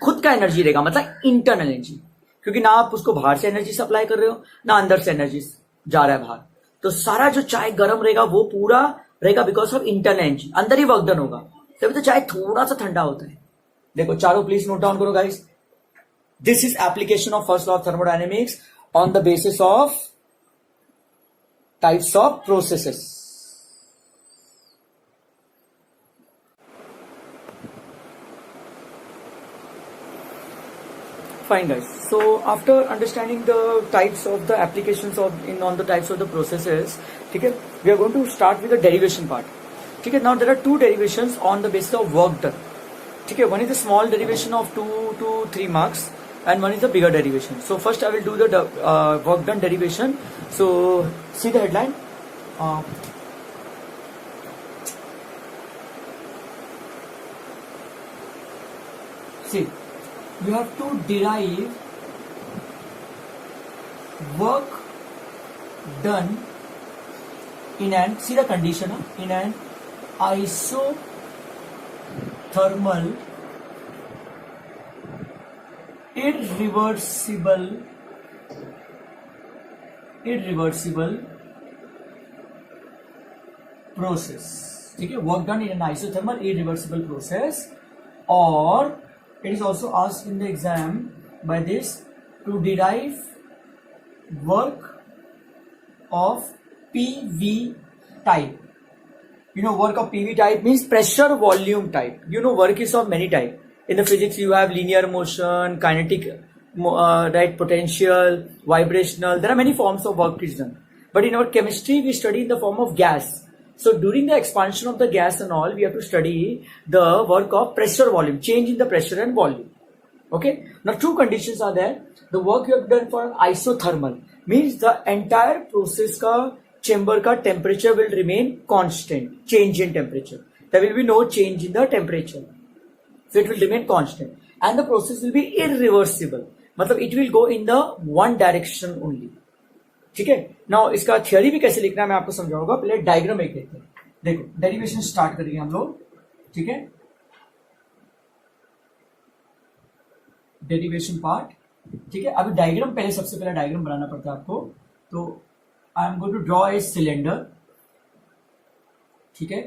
खुद का एनर्जी रहेगा, मतलब इंटरनल एनर्जी. क्योंकि ना आप उसको बाहर से एनर्जी सप्लाई कर रहे हो ना अंदर से एनर्जी जा रहा है बाहर, तो सारा जो चाय गर्म रहेगा वो पूरा रहेगा बिकॉज ऑफ इंटरनल एनर्जी, अंदर ही वर्क डन होगा. तभी तो चाय थोड़ा सा ठंडा होता है. देखो चारों प्लीज नोट डाउन करो guys. This is application of first law of thermodynamics on the basis of types of processes. Fine guys, so after understanding the types of the applications of on the types of the processes, okay, we are going to start with the derivation part. Okay, now there are two derivations on the basis of work done. Okay, one is the small derivation of 2 to 3 marks and one is the bigger derivation. So first I will do the work done derivation. So see the headline. See, you have to derive work done in an, see the condition, in an isothermal irreversible process, ठीक है, work done in an isothermal irreversible process, और it is also asked in the exam by this to derive work of PV type. You know, work of PV type means pressure volume type. You know, work is of many type. In the physics, you have linear motion, kinetic, right, potential, vibrational. There are many forms of work is done. But in our chemistry, we study in the form of gas. So during the expansion of the gas and all, we have to study the work of pressure volume, change in the pressure and volume. Okay. Now, two conditions are there. The work you have done for isothermal means the entire process का chamber का temperature will remain constant, change in temperature. There will be no change in the temperature. So it will remain constant. And the process will be irreversible. मतलब it will go in the one direction only. ठीक है. Now इसका theory भी कैसे लिखना है मैं आपको समझाऊंगा. पहले डायग्राम एक देखते हैं. देखो, डेरिवेशन स्टार्ट करेंगे हम लोग. ठीक है. Derivation part. ठीक है. अभी डायग्राम, पहले सबसे पहले डायग्राम बनाना पड़ता है आपको. तो I am going to draw a cylinder. ठीक है.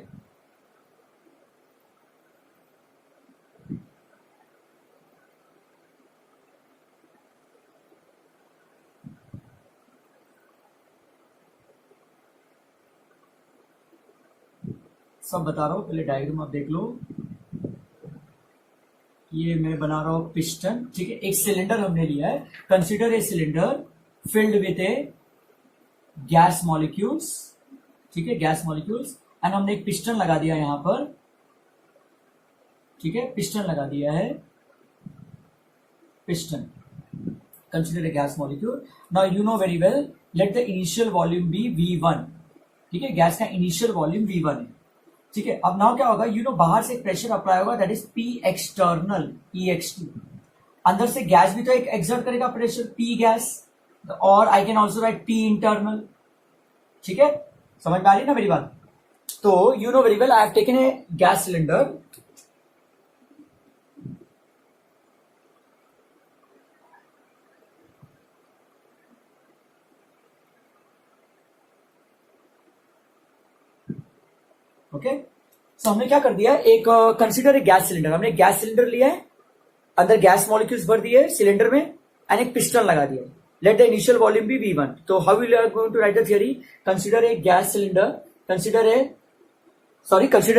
सब बता रहा हूं, पहले डायग्राम आप देख लो. ये मैं बना रहा हूं पिस्टन. ठीक है. एक सिलेंडर हमने लिया है. Consider a cylinder filled with a gas molecules. ठीक है, गैस मॉलिक्यूल्स. एंड हमने एक पिस्टन लगा दिया यहां पर. ठीक है, पिस्टन लगा दिया है. Piston. Consider a gas molecule. Now you know very well, let the initial volume be V1. ठीक है, गैस का इनिशियल वॉल्यूम V1 है. ठीक है. अब नाउ क्या होगा, यू नो, बाहर से एक प्रेशर अप्लाई होगा, that is P external, EXT. अंदर से गैस भी तो एक एक्सर्ट करेगा प्रेशर, P गैस, और I can also right P internal. ठीक है, समझ में आ रही ना मेरी बात. तो you know very well, I have taken a gas cylinder. Okay. So हमने क्या कर दिया, एक कंसीडर ए गैस सिलेंडर. हमने गैस सिलेंडर लिया है, अंदर गैस मॉलिक्यूल्स भर दिए सिलेंडर में, एंड एक पिस्टन लगा दिया. Let the initial volume be V1. तो how will are going to write the theory. Consider a gas cylinder, consider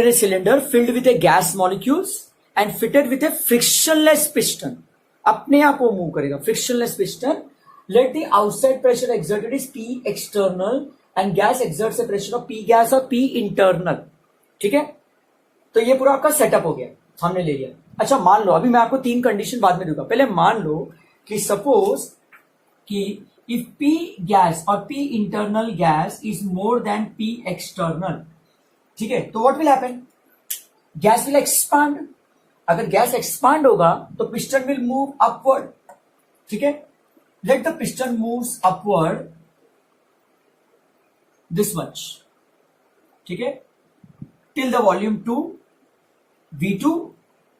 a cylinder filled with a gas molecules and fitted with a frictionless piston. अपने आप वो move करेगा, frictionless piston. Let the outside pressure exerted is P external and gas exerts a pressure of P gas और P internal. ठीक है. तो ये पूरा आपका सेटअप हो गया, हमने ले लिया. अच्छा, मान लो, अभी मैं आपको तीन कंडीशन बाद में दूंगा. पहले मान लो कि सपोज कि इफ P गैस और P internal gas is more than P external. ठीक है. तो what will happen, gas will expand. अगर गैस एक्सपांड होगा तो पिस्टन विल मूव अपवर्ड. ठीक है. Let the piston moves upward this much. ठीक है, till the volume 2 V2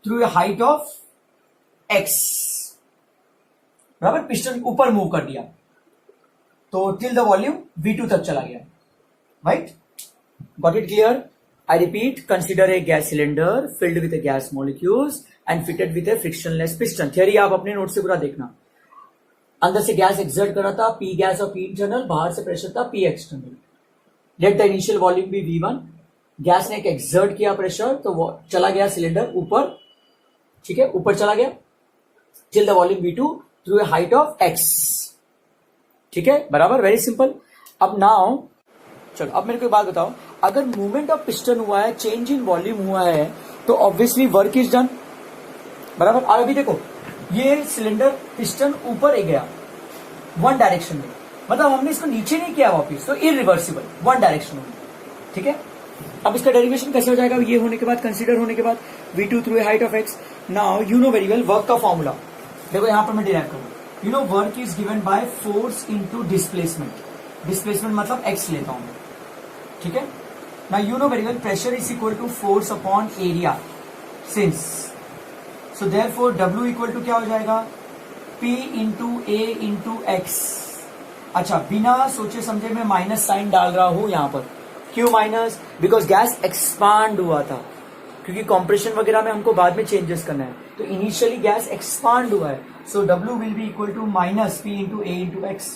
through a height of x. बराबर, पिस्टन ऊपर मूव कर दिया तो till the volume V2 तक चला गया. Right, got it clear. I repeat, consider a gas cylinder filled with a gas molecules and fitted with a frictionless piston. Theory आप अपने नोट से पूरा देखना. अंदर से गैस एक्सर्ट कर रहा था P गैस और P इंटरनल, बाहर से प्रेशर था P external. Let the initial volume be V1. Gas ने एक एक्सर्ट किया प्रेशर, तो वो चला गया सिलेंडर ऊपर. ठीक है, ऊपर चला गया till the volume V2 through a height of x. ठीक है, बराबर, वेरी सिंपल. अब नाउ चलो, अब मेरे को एक बात बताओ, अगर मूवमेंट ऑफ पिस्टन हुआ है, चेंज इन वॉल्यूम हुआ है, तो ऑब्वियसली वर्क इज डन. बराबर. और अभी देखो, ये सिलेंडर पिस्टन ऊपर ही गया वन डायरेक्शन में, मतलब हमने इसको नीचे नहीं किया वापिस, तो इरिवर्सिबल वन डायरेक्शन में. ठीक है. अब इसका डेरिवेशन कैसे हो जाएगा, ये होने के बाद, कंसीडर होने के बाद, V2 through a height of x. Now you know very well work का फॉर्मूला. देखो यहां पर मैं डिराइव करूं. You know work is given by force into displacement. Displacement मतलब x लेता हूं. ठीक है. Now you know very well pressure is equal to force upon area since. So therefore W equal to क्या हो जाएगा, P into A into x. अच्छा, बिना सोचे समझे मैं माइनस साइन डाल रहा हूं यहां पर. क्यों माइनस? बिकॉज गैस एक्सपांड हुआ था, क्योंकि कॉम्प्रेशन वगैरह में हमको बाद में चेंजेस करना है, तो इनिशियली गैस एक्सपांड हुआ है, so W will be equal to minus P into A into x,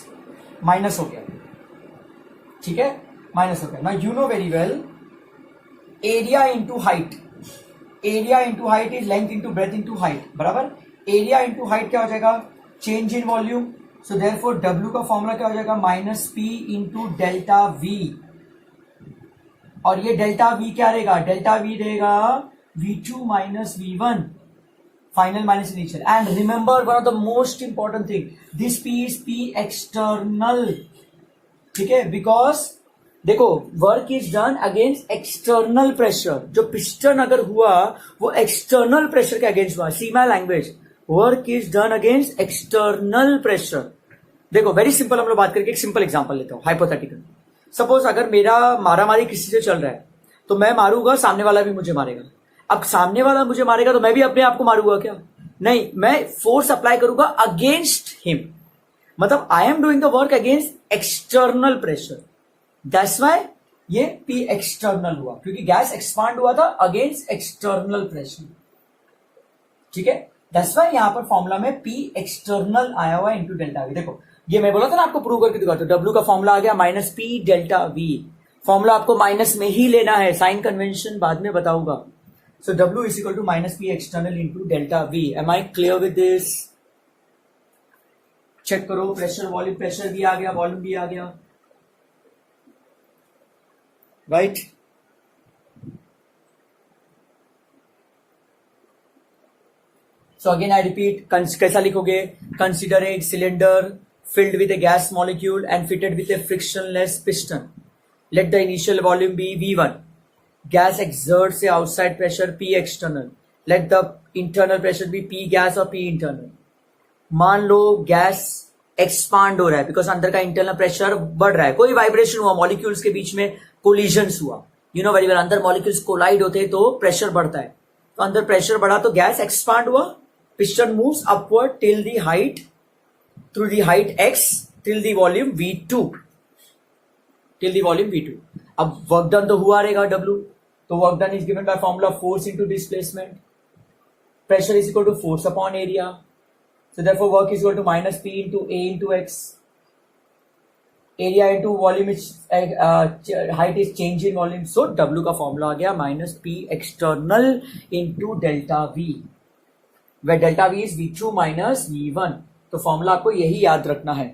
minus हो गया, ठीक है, माइनस हो गया। Now you know very well area into height, area into height is length into breadth into height, बराबर। Area into height क्या हो जाएगा? Change in volume, so therefore W का फॉर्मूला क्या हो जाएगा? Minus P into delta V, और ये डेल्टा V क्या रहेगा? डेल्टा V रहेगा V2 minus V1, final minus initial. And remember one of the most important thing, this P is P external, ठीक है, बिकॉज देखो work is done against external pressure, जो piston अगर हुआ वो एक्सटर्नल प्रेशर के against हुआ। See my language, work is done against external pressure. देखो वेरी सिंपल, हम लोग बात करके एक सिंपल एग्जांपल लेता हूं, हाइपोथेटिकल। सपोज अगर मेरा मारामारी किसी से चल रहा है, तो मैं मारूंगा, सामने वाला भी मुझे मारेगा। अब सामने वाला मुझे मारेगा तो मैं भी अपने आप को मारूंगा क्या? नहीं, मैं फोर्स अप्लाई करूंगा अगेंस्ट हिम, मतलब आई am doing the work against external pressure, that's why ये P एक्सटर्नल हुआ, क्योंकि गैस एक्सपांड हुआ था अगेंस्ट एक्सटर्नल प्रेशर, ठीक है। दैट्स व्हाई यहां पर फॉर्मूला में P एक्सटर्नल आया हुआ इंटू डेल्टा V। देखो ये मैं बोला था ना आपको, प्रूव करके दिखाता हूं। W का फॉर्मूला आ गया minus P delta V, formula आपको माइनस में ही लेना है, साइन कन्वेंशन बाद में बताऊंगा। So W is equal to minus P external into delta V। Am I clear with this? Check करो, प्रेशर वॉल्यूम, प्रेशर भी आ गया, वॉल्यूम भी आ गया, right. So again I repeat, कैसा लिखोगे? Consider a cylinder filled with a gas molecule and fitted with a frictionless piston. Let the initial volume be V1. Gas exerts a outside pressure P external. Let the internal pressure be P gas or P internal. मान लो gas expand हो रहा है, because अंदर का internal pressure बढ़ रहा है, कोई वाइब्रेशन हुआ, मॉलिक्यूल्स के बीच में कोलिजन्स हुआ, यू नो वेरी वेल, अंदर मॉलिक्यूल्स कोलाइड होते हैं तो प्रेशर बढ़ता है, तो अंदर प्रेशर बढ़ा तो गैस एक्सपांड हुआ, piston moves upward till the height, through the height x till the volume V2, till the volume V2। अब वर्क डन तो हुआ रहेगा W, तो work done is given by formula force into displacement, pressure is equal to force upon area, so therefore work is equal to minus P into A into x, area into volume is height is change in volume, so W का formula आ गया minus P external into delta V, where delta V is V2 minus V1। तो formula आपको यही याद रखना है,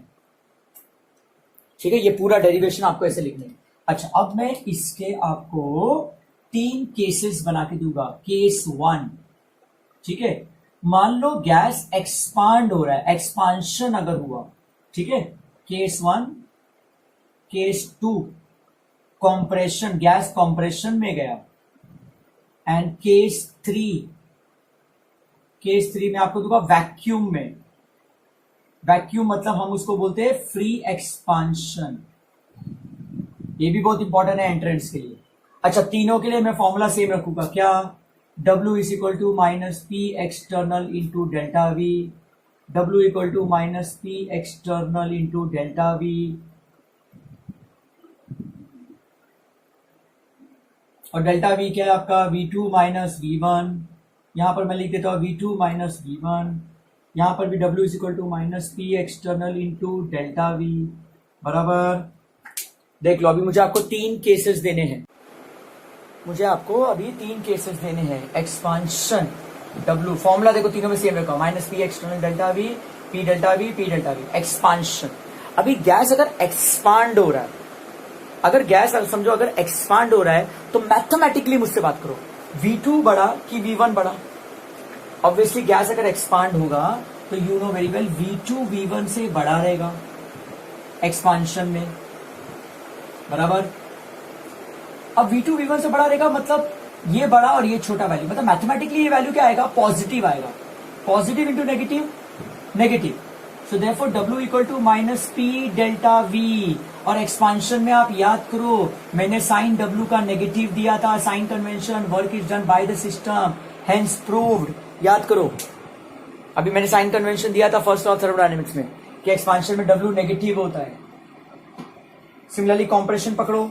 ठीक है, ये पूरा डेरिवेशन आपको ऐसे लिखना है। अच्छा, अब मैं इसके आपको 3 केसेस बना के दूंगा। केस 1, ठीक है, मान लो गैस एक्सपांड हो रहा है, एक्सपांशन अगर हुआ, ठीक है, case 1। Case 2, compression, gas compression में गया। एंड केस 3, केस 3 में आपको दूंगा वैक्यूम में। वैक्यूम मतलब हम उसको बोलते हैं फ्री एक्सपांशन, ये भी बहुत इंपॉर्टेंट है एंट्रेंस के लिए। अच्छा, तीनों के लिए मैं फॉर्मूला सेम रखूंगा, क्या? W is equal to minus P external into delta V, W equal to minus P external into delta V, और डेल्टा V क्या है आपका? V2 minus V1। यहां पर मैं लिख देता हूं V2 माइनस V1, यहां पर भी W is equal to minus P external into delta V, बराबर। देख लो, अभी मुझे आपको 3 केसेस देने हैं, मुझे आपको अभी 3 केसेस देने हैं। एक्सपांशन, W फॉर्मूला देखो तीनों में सेम रखा, minus P external delta V, P delta V, P delta V। Expansion, अभी गैस अगर एक्सपांड हो रहा है, अगर गैस समझो अगर एक्सपांड हो रहा है, तो मैथमेटिकली मुझसे बात करो, V2 बड़ा कि V1 बड़ा? ऑब्वियसली गैस अगर एक्सपांड होगा तो you know very well V2 V1 से बड़ा रहेगा एक्सपांशन में, बराबर। अब V2 V1 से बड़ा रहेगा, मतलब ये बड़ा और ये छोटा वैल्यू, मतलब मैथमेटिकली ये वैल्यू क्या आएगा? पॉजिटिव आएगा, positive into negative, negative. So therefore W equal to minus P delta V, और एक्सपांशन में आप याद करो मैंने साइन W का नेगेटिव दिया था, sign convention, work is done by the system, hence proved, याद करो। अभी मैंने साइन कन्वेंशन दिया था फर्स्ट लॉ ऑफ थर्मोडायनेमिक्स में कि एक्सपांशन में W नेगेटिव होता है। सिमिलरली कॉम्प्रेशन पकड़ो,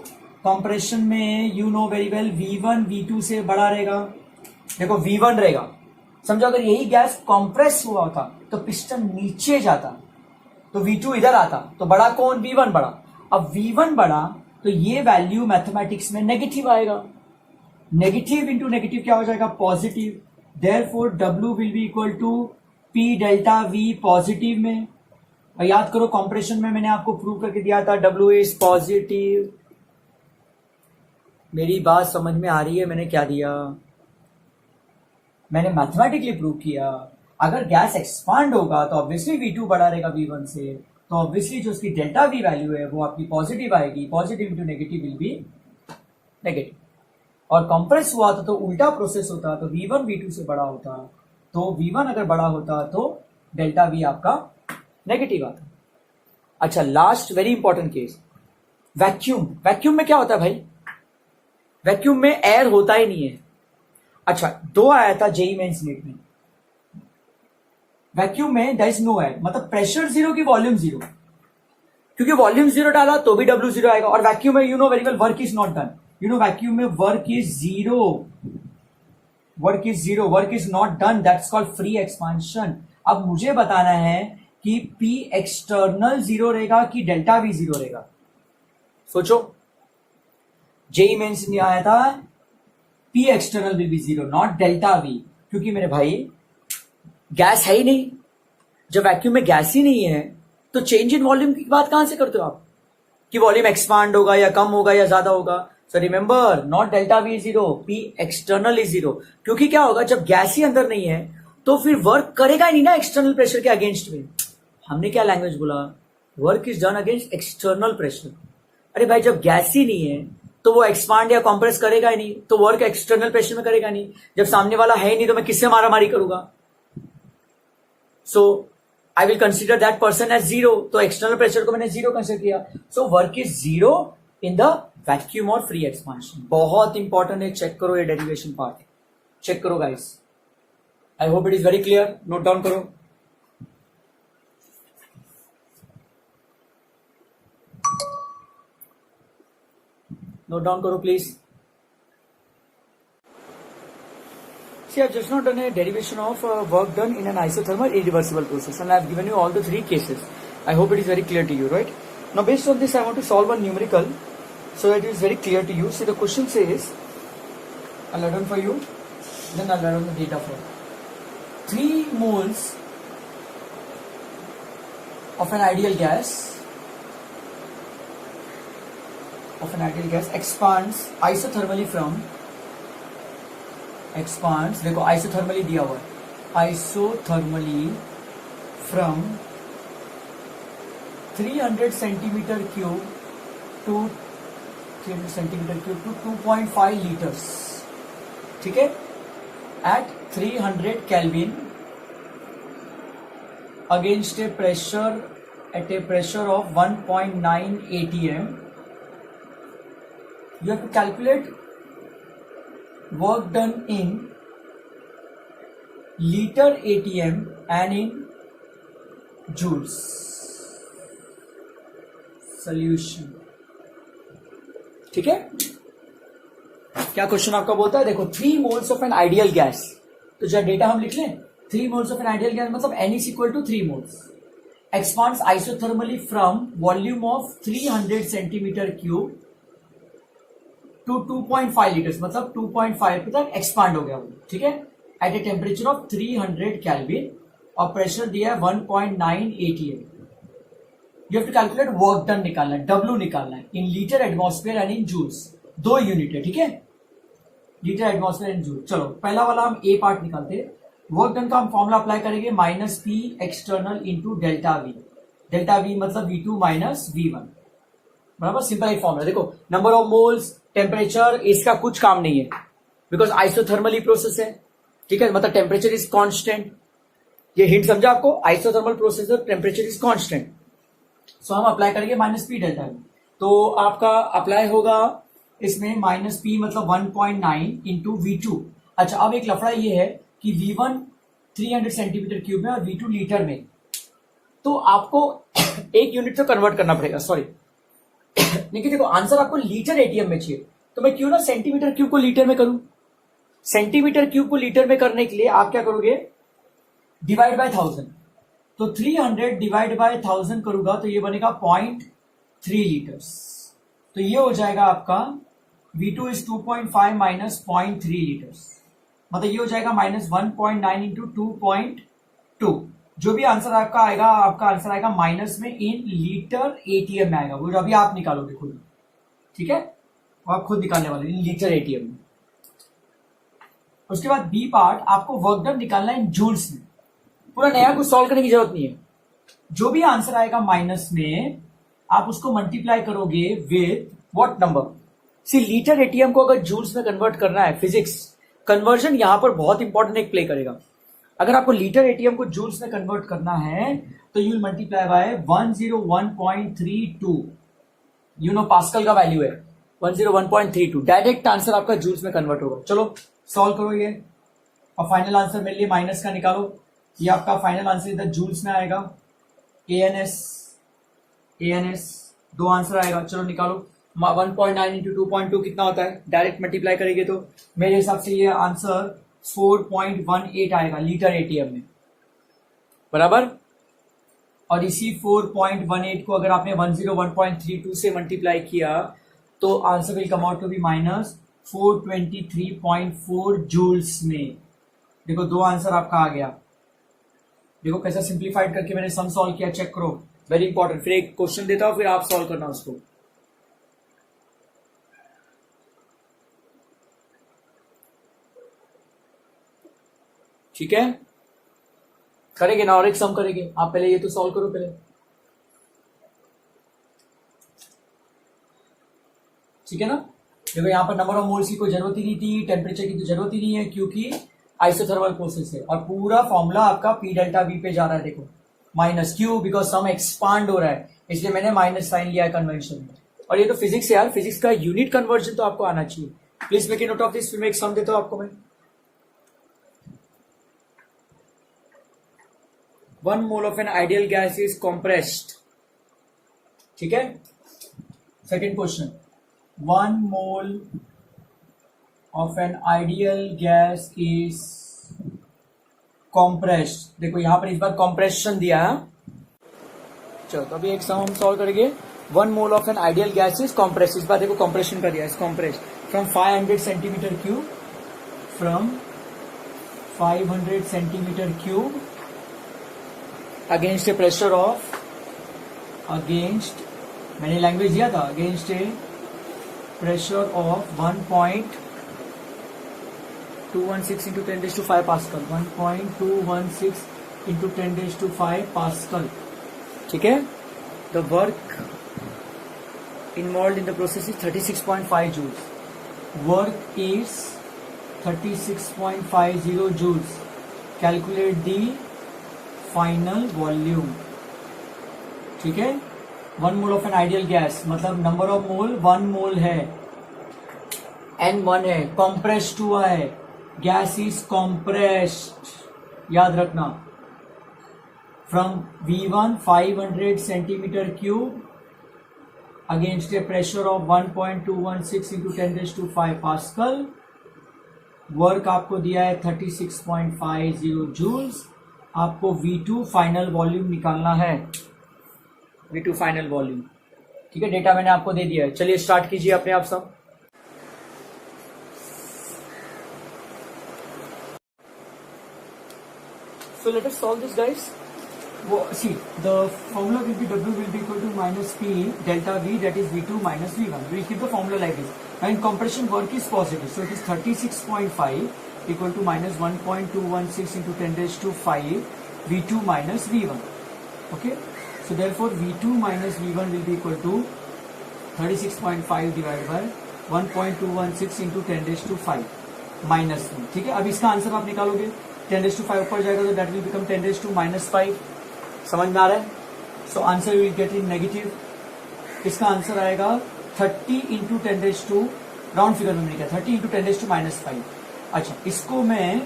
कंप्रेशन में you know very well V1 V2 से बड़ा रहेगा। देखो V1 रहेगा, समझो अगर यही गैस कंप्रेस हुआ होता तो पिस्टन नीचे जाता तो V2 इधर आता, तो बड़ा कौन? V1 बड़ा। अब V1 बड़ा तो ये वैल्यू मैथमेटिक्स में नेगेटिव आएगा, नेगेटिव इंटू नेगेटिव क्या हो जाएगा? Positive. Therefore W will be equal to P delta V positive में। और याद करो कंप्रेशन में मैंने आपको प्रूव करके दिया था W इज पॉजिटिव। मेरी बात समझ में आ रही है? मैंने क्या दिया? मैंने मैथमेटिकली प्रूव किया अगर गैस एक्सपांड होगा तो ऑब्वियसली V2 बड़ा रहेगा V1 से, तो ऑब्वियसली जो उसकी डेल्टा V वैल्यू है वो आपकी पॉजिटिव आएगी। Positive into negative will be negative. और कंप्रेस हुआ तो उल्टा प्रोसेस होता, तो V1 V2 से बड़ा होता, तो V1 अगर बड़ा होता तो डेल्टा V आपका नेगेटिव आता। अच्छा, last very important case, vacuum. Vacuum में क्या होता है भाई? वैक्यूम में एयर होता ही नहीं है। अच्छा, 2 आया था जेई मेंस नीट में, वैक्यूम में देयर इज नो एयर, मतलब प्रेशर 0 की वॉल्यूम 0, क्योंकि वॉल्यूम 0 डाला तो भी W 0 आएगा। और वैक्यूम में you know very well work is not done, you know vacuum में work is 0, work is 0, work is not done, that's called free expansion. अब मुझे बताना है कि P एक्सटर्नल 0 रहेगा कि डेल्टा V 0 रहेगा। सोचो, जेई मेंस में आया था P external will be 0 not delta V, क्योंकि मेरे भाई गैस है ही नहीं। जब वैक्यूम में गैस ही नहीं है तो चेंज इन वॉल्यूम की बात कहां से करते हो आप कि वॉल्यूम एक्सपांड होगा या कम होगा या ज्यादा होगा? So remember, not delta V 0, P external is 0। क्योंकि क्या होगा, जब गैस ही अंदर नहीं है तो फिर वर्क करेगा ही नहीं ना एक्सटर्नल प्रेशर के अगेंस्ट में। हमने क्या लैंग्वेज बोला? Work is done against external pressure. अरे भाई, जब गैस ही नहीं है तो वो एक्सपांड या कॉम्प्रेस करेगा ही नहीं, तो वर्क एक्सटर्नल प्रेशर में करेगा नहीं। जब सामने वाला है ही नहीं तो मैं किससे मारामारी करूंगा? So I will consider that person as 0, तो एक्सटर्नल प्रेशर को मैंने 0 कंसिडर किया। So work is 0 in the vacuum और फ्री एक्सपांशन। बहुत इंपॉर्टेंट है, चेक करो ये डेरिवेशन पार्ट, चेक करो guys. I hope it is very clear. Note down करो। नोट डाउन करो please. See, I've just now done a derivation of work done in an isothermal irreversible process, and I've given you all the 3 cases. I hope it is very clear to you, right? Now, based on this, I want to solve one numerical so that it is very clear to you. See, the question says, I'll write down for you, then I'll write down the data for you. 3 moles of an ideal gas expands isothermally from, expands, देखो isothermally दिया हुआ है, isothermally from 300 centimeter cube to 2.5 liters, ठीक है, at 300 Kelvin against a pressure of 1.9 atm. You have to calculate work done in liter atm and in joules. Solution, ठीक है? क्या question आपका बोलता है? देखो, 3 moles of an ideal gas, तो जब डेटा हम लिख लें, 3 moles of an ideal gas मतलब N is equal to 3 moles, expands isothermally from volume of 300 centimeter cube to 2.5 litres, मतलब 2.5 तक एक्सपांड हो गया वो, ठीक है, at a temperature of 300 kelvin और प्रेशर दिया है 1.9 atm. You have to calculate work done निकालना है, W निकालना है, in litre atmosphere and in joules, 2 unit है, ठीक है, लीटर एटमॉस्फेयर एंड जूल। चलो, पहला वाला हम ए पार्ट निकालते हैं। वर्क डन का हम फॉर्मूला अप्लाई करेंगे, -P external into delta V, delta V मतलब V2 माइनस V1, बराबर, सिंपल एक फॉर्मूला। देखो, नंबर ऑफ मोल्स, टेम्परेचर, इसका कुछ काम नहीं है बिकॉज आइसोथर्मली प्रोसेस है, ठीक है, मतलब टेम्परेचर इज कांस्टेंट। ये हिंट समझा आपको? Isothermal process temperature is constant. So हम अप्लाई करेंगे -P डेल्टा V, तो आपका अप्लाई होगा इसमें -P मतलब 1.9 इंटू V2। अच्छा, अब एक लफड़ा ये है कि V1 300 सेंटीमीटर क्यूब में और V2 लीटर में, तो आपको एक यूनिट तो कन्वर्ट करना पड़ेगा, सॉरी देखिए देखो आंसर आपको लीटर एटीएम में चाहिए, तो मैं क्यों ना सेंटीमीटर क्यूब को लीटर में करूं। सेंटीमीटर क्यूब को लीटर में करने के लिए आप क्या करोगे, डिवाइड बाय 1000, तो 300 डिवाइड बाय 1000 करूंगा तो ये बनेगा 0.3 लीटर्स। तो ये हो जाएगा आपका V2 इज 2.5 माइनस 0.3 लीटर्स, मतलब ये हो जाएगा माइनस 1.9 इंटू 2.2। जो भी आंसर आपका आएगा, आपका आंसर आएगा माइनस में इन लीटर एटीएम में आएगा, वो अभी आप निकालोगे खुद, ठीक है, वो आप खुद निकालने वाले इन लीटर एटीएम में। उसके बाद बी पार्ट, आपको वर्क डन निकालना है इन जूल्स में, पूरा नया कुछ सॉल्व करने की जरूरत नहीं है। जो भी आंसर आएगा माइनस में आप उसको मल्टीप्लाई करोगे with what number. See litre atm को अगर जूल्स में कन्वर्ट करना है, फिजिक्स कन्वर्जन यहां पर बहुत इंपॉर्टेंट एक प्ले करेगा। अगर आपको लीटर एटीएम को जूल्स में कन्वर्ट करना है तो you will multiply by 101.32, you know pascal का वैल्यू है 101.32, डायरेक्ट आंसर आपका जूल्स में कन्वर्ट होगा। चलो सॉल्व करो ये, और फाइनल आंसर मेरे लिए माइनस का निकालो। ये आपका फाइनल आंसर इधर जूल्स में आएगा, ANS दो आंसर आएगा। चलो निकालो, 1.9 इंटू 2.2 कितना होता है, डायरेक्ट मल्टीप्लाई करेंगे तो मेरे हिसाब से ये आंसर 4.18 आएगा लीटर एटीएम में, बराबर। और इसी 4.18 को अगर आपने 101.32 से मल्टीप्लाई किया तो answer will come out to be minus 423.4 joules में। देखो दो आंसर आपका आ गया, देखो कैसा सिंप्लीफाइड करके मैंने सम सॉल्व किया, चेक करो, वेरी इंपॉर्टेंट। फिर एक क्वेश्चन देता हूं, फिर आप सॉल्व करना उसको, ठीक है, करेंगे ना, और एक सम करेंगे। आप पहले ये तो सॉल्व करो पहले, ठीक है ना। देखो यहाँ पर नंबर ऑफ मोल्स की कोई जरूरत ही नहीं थी, टेम्परेचर की तो जरूरत ही नहीं है क्योंकि आइसोथर्मल प्रोसेस है, और पूरा फॉर्मूला आपका P डेल्टा V पे जा रहा है। देखो माइनस क्यों, बिकॉज सम एक्सपांड हो रहा है, इसलिए मैंने माइनस साइन लिया है कन्वेंशन में। और ये तो फिजिक्स है यार, फिजिक्स का यूनिट कन्वर्जन तो आपको आना चाहिए। Please make a note of this, फिर मैं एक सम देता हूं आपको मैं। 1 mole of an ideal gas is compressed, ठीक है। Second question, 1 mole of an ideal gas is compressed। देखो यहां पर इस बार कॉम्प्रेशन दिया है। चलो तो अभी एक सम हम सॉल्व करेंगे। 1 mole of an ideal gas is compressed, इस बार देखो कॉम्प्रेशन का दिया है, compressed from 500 centimetre cube, from 500 centimetre cube against a pressure of, against मैंने लैंग्वेज दिया था, against a pressure of 1.216 into 10⁵ pascal, 1.216 into 10⁵ pascal, ठीक है। The work involve in the process is 36.5 joules, work is 36.50 joules, calculate the final volume, ठीक है। 1 mole of an ideal gas मतलब number of mole 1 मोल है, N1 है, compressed हुआ है, gas is compressed, याद रखना, from V1 500 centimetre cube against a pressure of 1.216 into 10⁵ pascal. Work आपको दिया है 36.50 जूल्स। आपको V2 फाइनल वॉल्यूम निकालना है, V2 फाइनल वॉल्यूम, ठीक है। डेटा मैंने आपको दे दिया है, चलिए स्टार्ट कीजिए अपने आप सब। So let us solve this, guys. See, the formula will be W will be equal to minus P delta V, that is V2 minus V1. We will keep the formula like this. And compression work is positive, so it is 36.5 equal to minus 1.216 into 10⁵ V2 minus V1. Okay, so therefore V2 minus V1 will be equal to 36.5 divided by 1.216 into 10⁵ minus 1, ठीक है। अब इसका answer आप निकालोगे, 10⁵ ऊपर जाएगा तो that will become 10⁻⁵, समझ में आ रहा है। So answer will get in negative. इसका आंसर आएगा 30 इंटू 10⁻, राउंड फिगर में मैंने किया 30 इंटू 10⁻⁵। अच्छा, इसको मैं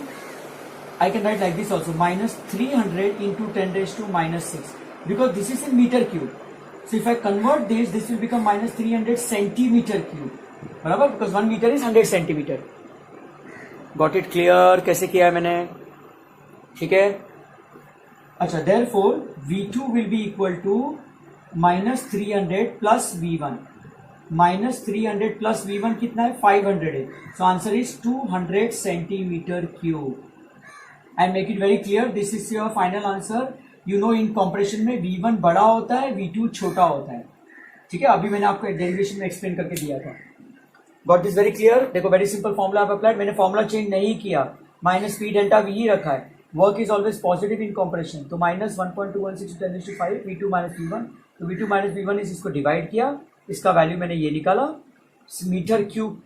I can write like this also, -300 into 10⁻⁻⁶, because this is in metre cube. So if I convert this will become minus 300 centimeter cube. बराबर, because 1 meter is 100 centimeter. Got it clear? कैसे किया है मैंने? ठीक है. अच्छा, therefore V2 will be equal to minus 300 plus V1. Minus 300 plus V1 कितना है? 500 है. So answer is 200 centimeter cube. And make it very clear, this is your final answer. You know in compression में V1 बड़ा होता है, V2 छोटा होता है. ठीक है, अभी मैंने आपको डेरिवेशन में एक्सप्लेन करके दिया था. Got this very clear? देखो, वेरी सिंपल फॉर्मूला आप अप्लाइड. मैंने फॉर्मूला चेंज नहीं किया, माइनस पी डेल्टा वी ही रखा है. Work is always positive in compression. तो माइनस 1.216 × 10⁵ V2 माइनस V1. तो V2 माइनस V1 इस इसको डिवाइड किया, इसका वैल्यू मैंने ये निकाला, मीटर क्यूब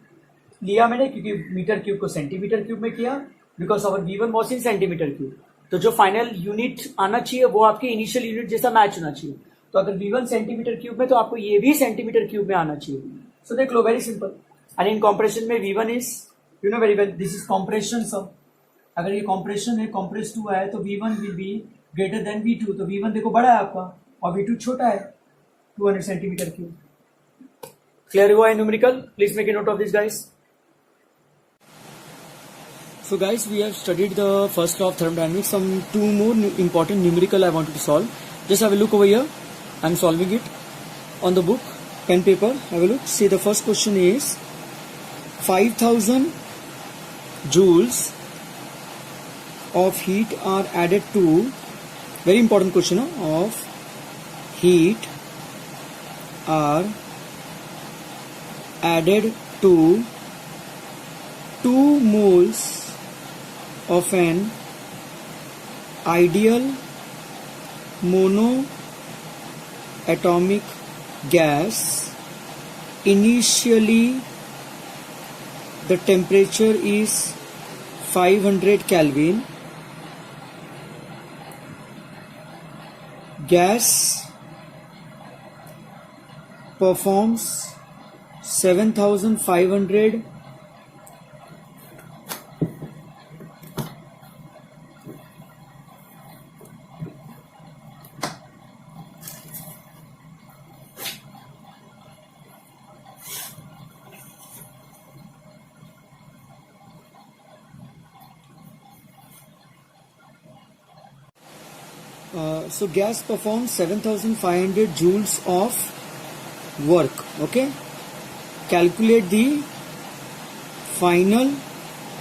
लिया मैंने, क्योंकि मीटर क्यूब को सेंटीमीटर क्यूब में किया, because our V1 was in centimetre cube. तो जो फाइनल यूनिट आना चाहिए वो आपके इनिशियल यूनिट जैसा मैच होना चाहिए. तो अगर V1 सेंटीमीटर क्यूब में, तो आपको ये भी सेंटीमीटर क्यूब में आना चाहिए. सो देख लो, very simple. And in compression में V1 is, you know very well, this is compression सब. अगर ये कॉम्प्रेशन है, कॉम्प्रेस 2 है, तो V1 will be greater than V2. तो V1 देखो बड़ा है आपका और V2 छोटा है, 200 सेंटीमीटर क्यूब. क्लियर हुआ है numerical? Please make a note of this guys. So guys, we have studied the first law of thermodynamics. Some 2 more important numerical I wanted to solve. Just have a look over here. I'm solving it on the book, pen paper. Have a look. See, the first question is 5,000 joules of heat are added to, very important question, of heat are added to 2 moles of an ideal monoatomic gas. Initially the temperature is 500 Kelvin. Gas performs 7,500 so gas performs 7,500 joules of work. Okay, calculate the final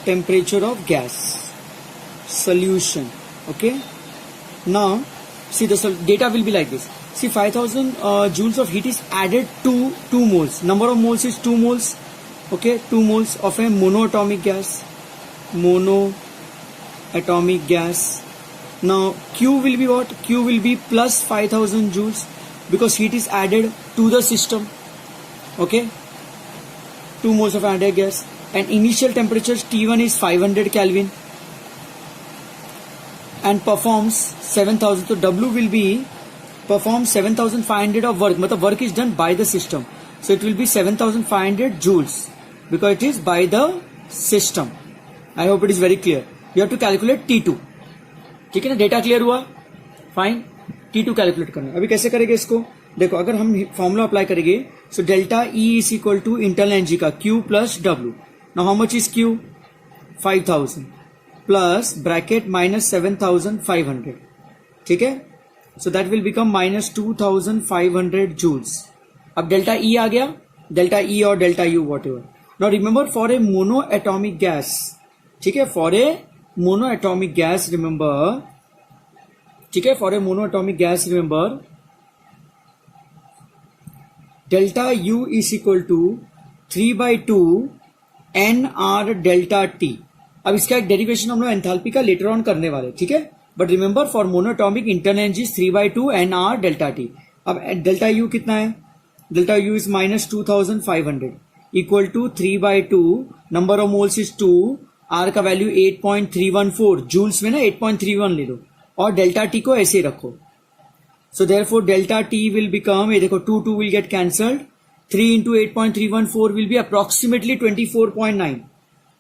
temperature of gas. Solution. Okay, now see, the data will be like this. See, 5,000 joules of heat is added to 2 moles. Number of moles is 2 moles. Okay, 2 moles of a monoatomic gas. Monoatomic gas. Now Q will be what? Q will be plus 5,000 joules because heat is added to the system. Okay, 2 moles of added gas, and initial temperature T1 is 500 Kelvin and performs 7,000. So W will be performs 7,500 of work. मतलब work is done by the system. So it will be 7,500 joules because it is by the system. I hope it is very clear. You have to calculate T2. ठीक है ना? Data clear हुआ? Fine. T2 calculate करना. अभी कैसे करेंगे इसको? देखो, अगर हम फॉर्मूला अप्लाई करेंगे, so delta E is equal to internal energy का Q plus W. Now how much is Q? 5,000 plus bracket minus 7,500. ठीक है, so that will become minus 2,500 joules. अब डेल्टा E आ गया, डेल्टा E और delta U whatever. Now remember, for a monoatomic gas, ठीक है, for a monoatomic gas, remember, ठीक है, for a monoatomic gas, remember, delta U is equal to 3/2 NR delta T. अब इसका एक derivation हम लोग एंथैल्पी का लेटर ऑन करने वाले, ठीक है, but remember for monoatomic internal energy 3/2 NR delta T. अब डेल्टा U कितना है? Delta U is minus 2,500 equal to 3/2, number of moles is 2, are का वैल्यू 8.314 जूल्स में ना, 8.31 ले लो और डेल्टा टी को ऐसे रखो. सो therefore delta T will become, ये देखो 2 will get cancelled, 3 into 8.314 will be approximately 24.9.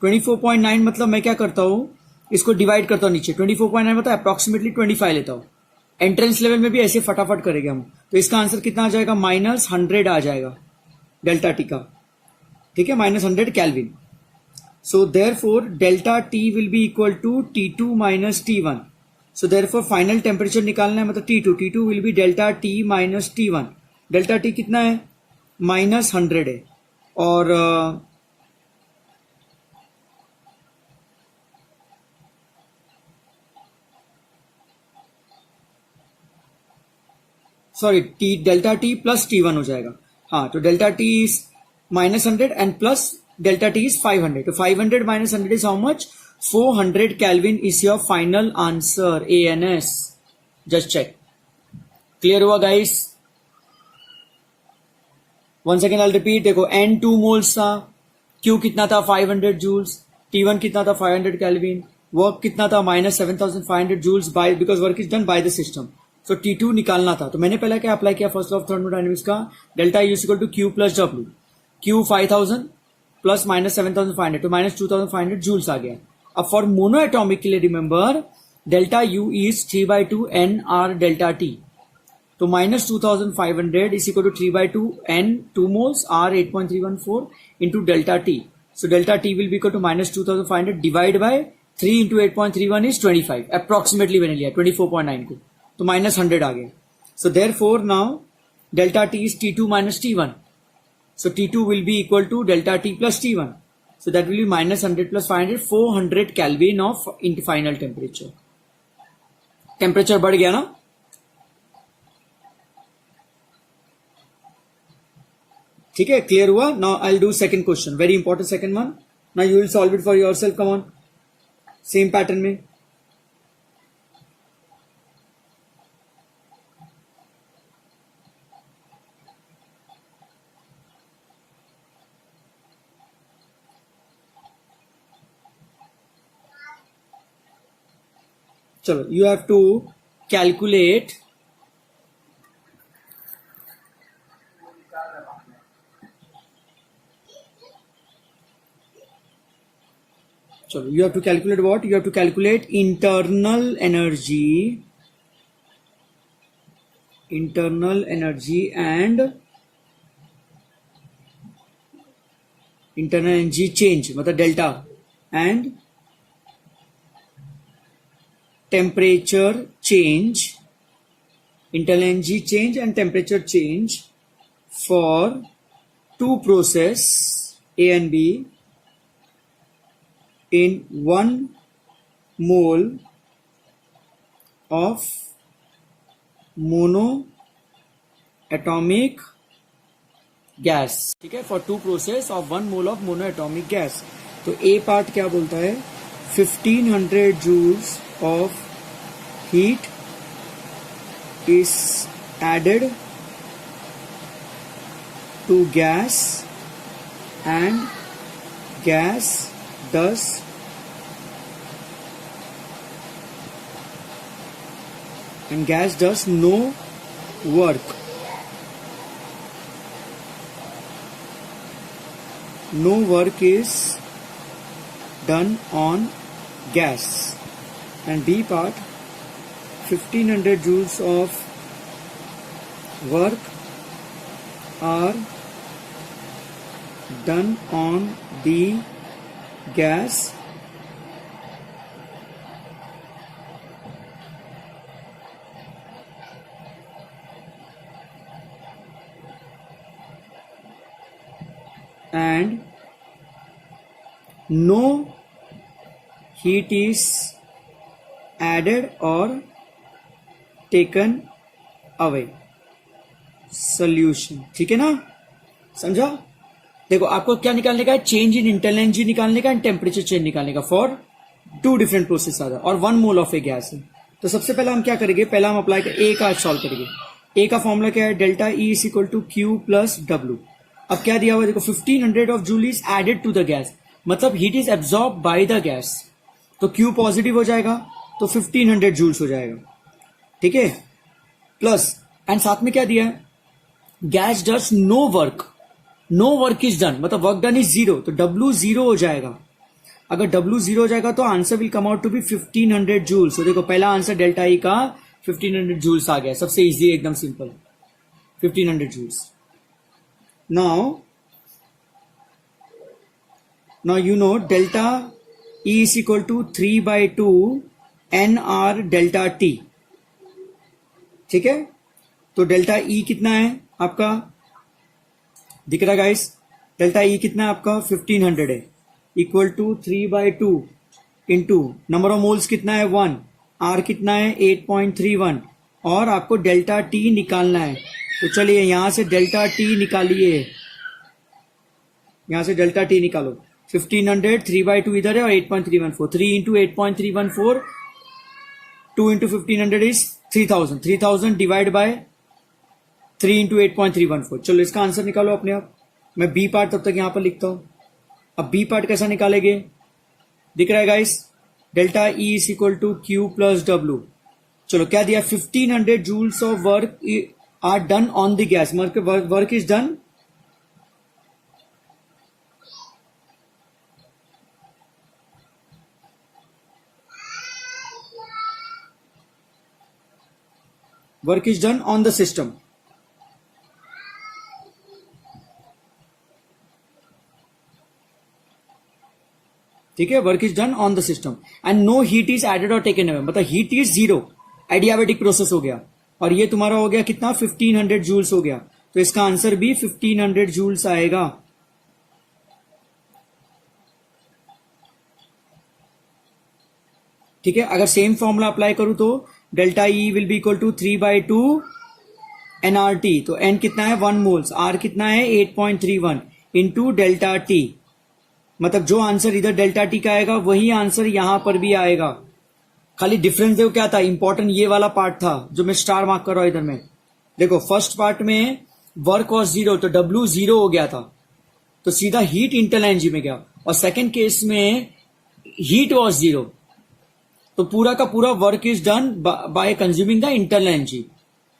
24.9 मतलब मैं क्या करता हूं, इसको डिवाइड करता हूं नीचे. 24.9 मतलब अप्रोक्सीमेटली 25 लेता हूं. एंट्रेंस लेवल में भी ऐसे फटाफट करेंगे हम। तो इसका आंसर कितना आ जाएगा, -100 आ जाएगा डेल्टा टी का, ठीक है, -100 kelvin. So therefore delta T will be equal to T2 minus T1। So therefore final temperature निकालना है, मतलब T2 will be delta T minus T1। Delta T कितना है, -100 है, और sorry delta T plus T1 हो जाएगा। हाँ, तो delta T is -100 and plus delta T is 500। तो 500 minus 100 is how much, 400 kelvin is your final answer, ANS। Just check. Clear हुआ guys? One second I repeat. देखो N 2 moles था, Q कितना था 500 जूल्स, T1 कितना था 500 kelvin, work कितना था -7500 joules by, because work is done by the system. तो T2 निकालना था। तो मैंने पहले क्या अप्लाई किया, फर्स्ट लॉ ऑफ थर्मोडायनेमिक्स का, delta U equal to Q plus W। Q 5000 plus -7500 तो -2500 जूल्स आ गया। अब फॉर मोनो एटॉमिक के लिए remember delta U is 3/2 NR delta T। तो -2500 is equal to 3/2 N 2 moles R 8.314 into delta T। So delta T will be equal to -2500 divide by 3 into 8.31 is 25। Approximately मैंने लिया 24.9 को, तो -100 आ गया। So therefore now delta T is T2 minus T1। So T2 will be equal to delta T plus T1. So that will be -100 plus 500, 400 Kelvin of into final temperature. Temperature बढ़ गया ना? ठीक है, क्लियर हुआ? Now I'll do second question, very important second one. Now you will solve it for yourself. Come on, same pattern में. चलो, you have to calculate चलो, you have to calculate what? You have to calculate internal energy and internal energy change, मतलब delta, and temperature change, internal energy change and temperature change for two process A and B in 1 mole of monoatomic gas। ठीक है, for two process of 1 mole of monoatomic gas। तो A part क्या बोलता है, 1500 joules of heat is added to gas and gas does no work. No work is done on gas। And B part, 1500 joules of work are done on the gas and no heat is added or taken away। Solution, ठीक है ना, समझा? देखो, आपको क्या निकालने का है, चेंज इन इंटरनल एनर्जी निकालने का एंड टेम्परेचर चेंज निकालने का फॉर 2 डिफरेंट प्रोसेस आ रहा है और 1 मोल ऑफ ए गैस है। तो सबसे पहले हम क्या करेंगे, पहला हम अप्लाई कर ए का सॉल्व करेंगे। ए का फॉर्मूला क्या है, delta E is equal to Q plus W। अब क्या दिया हुआ है, देखो 1500 of joule is added to the gas, मतलब heat is absorb by the gas. तो Q पॉजिटिव हो जाएगा तो 1500 जूल्स हो जाएगा, ठीक है, प्लस एंड साथ में क्या दिया है, gas does no work is done, मतलब वर्क डन इज 0, तो W 0 हो जाएगा। अगर W 0 हो जाएगा तो answer will come out to be 1500 joules. तो देखो, पहला आंसर डेल्टा ई का 1500 जूल्स आ गया, सबसे इजी, एकदम simple, 1500 joules. Now you know delta E is equal to 3/2 NR delta T. ठीक है, तो डेल्टा E कितना है आपका, दिख रहा गाइस, डेल्टा E कितना है आपका 1500 है, equal to 3/2 into number of moles कितना है 1, R कितना है 8.31, और आपको डेल्टा T निकालना है. तो चलिए यहां से डेल्टा T निकालिए, यहां से डेल्टा T निकालो. 1500 3/2 इधर है और 8.314, 3 into 8.314, 2 into 1500 is 3000, 3000 divide by 3 into 8.314. चलो इसका आंसर निकालो अपने आप. मैं बी पार्ट तब तक यहां पर लिखता हूं. अब बी पार्ट कैसा निकालेंगे, दिख रहा है guys, delta E is equal to Q plus W. चलो क्या दिया, 1500 joules of work are done on the gas, work is done on the system. ठीक है, work is done on the system and no heat is added और taken away, मतलब heat is zero, adiabatic process हो गया. और ये तुम्हारा हो गया कितना, 1500 जूल्स हो गया. तो इसका आंसर भी 1500 जूल्स आएगा. ठीक है, अगर सेम फॉर्मूला अप्लाई करूं तो delta E will be equal to 3/2 NRT. तो एन कितना है 1 मोल्स, आर कितना है 8.31 इंटू डेल्टा टी. मतलब जो आंसर इधर डेल्टा टी का आएगा वही आंसर यहां पर भी आएगा. खाली डिफरेंस देखो क्या था, इंपॉर्टेंट ये वाला पार्ट था जो मैं स्टार मार्क कर रहा हूं इधर में. देखो फर्स्ट पार्ट में वर्क वॉज 0, तो डब्ल्यू 0 हो गया था, तो सीधा हीट इंटरनल एनर्जी में गया. और सेकेंड केस में हीट वॉज 0, तो पूरा का पूरा work is done bye consuming the internal energy,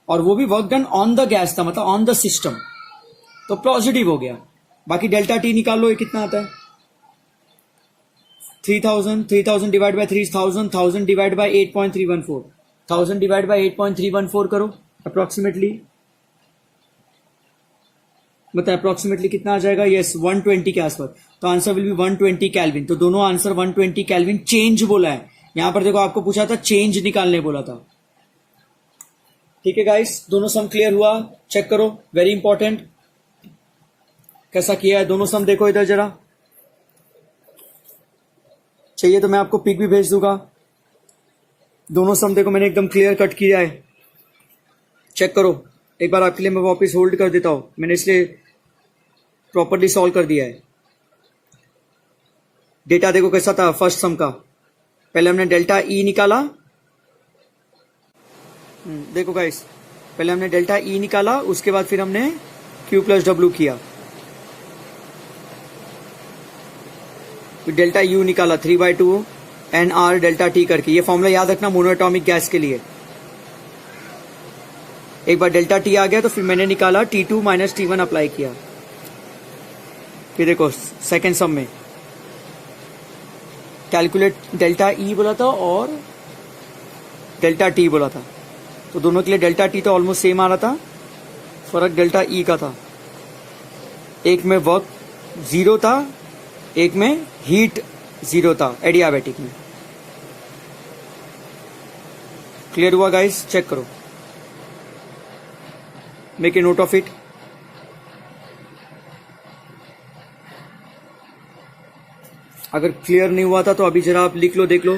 और वो भी work done on the gas था, मतलब ऑन द सिस्टम, तो पॉजिटिव हो गया. बाकी डेल्टा टी निकाल लो, ये कितना आता है 3000, 3000 divide by 3000, 1000 divide by 8.314, 1000 divide by 8.314 करो अप्रोक्सीमेटली, मतलब अप्रोक्सीमेटली कितना आ जाएगा, यस 120 के आसपास. तो आंसर विल बी 120 केल्विन. तो दोनों आंसर 120 केल्विन चेंज बोला है. यहां पर देखो आपको पूछा था चेंज निकालने बोला था. ठीक है गाइस, दोनों सम क्लियर हुआ, चेक करो, वेरी इंपॉर्टेंट. कैसा किया है दोनों सम, देखो इधर जरा, चाहिए तो मैं आपको पिक भी भेज दूंगा. दोनों सम देखो मैंने एकदम क्लियर कट किया है, चेक करो एक बार आपके लिए. मैं वापस होल्ड कर देता हूं, मैंने इसलिए प्रॉपरली सॉल्व कर दिया है. डेटा देखो कैसा था फर्स्ट सम का. पहले हमने डेल्टा ई निकाला, देखो गाइस, पहले हमने डेल्टा ई निकाला, उसके बाद फिर हमने क्यू प्लस डब्ल्यू किया, फिर डेल्टा यू निकाला 3/2 एन आर डेल्टा टी करके. ये फॉर्मूला याद रखना मोनोएटॉमिक गैस के लिए. एक बार डेल्टा टी आ गया तो फिर मैंने निकाला T2 माइनस T1 अप्लाई किया. फिर देखो सेकेंड सम में कैलकुलेट डेल्टा ई बोला था और डेल्टा टी बोला था, तो दोनों के लिए डेल्टा टी तो ऑलमोस्ट सेम आ रहा था, फर्क डेल्टा ई का था. एक में वर्क 0 था, एक में हीट 0 था एडियाबेटिक में. क्लियर हुआ गाइस, चेक करो, make a note of it. अगर क्लियर नहीं हुआ था तो अभी जरा आप लिख लो, देख लो.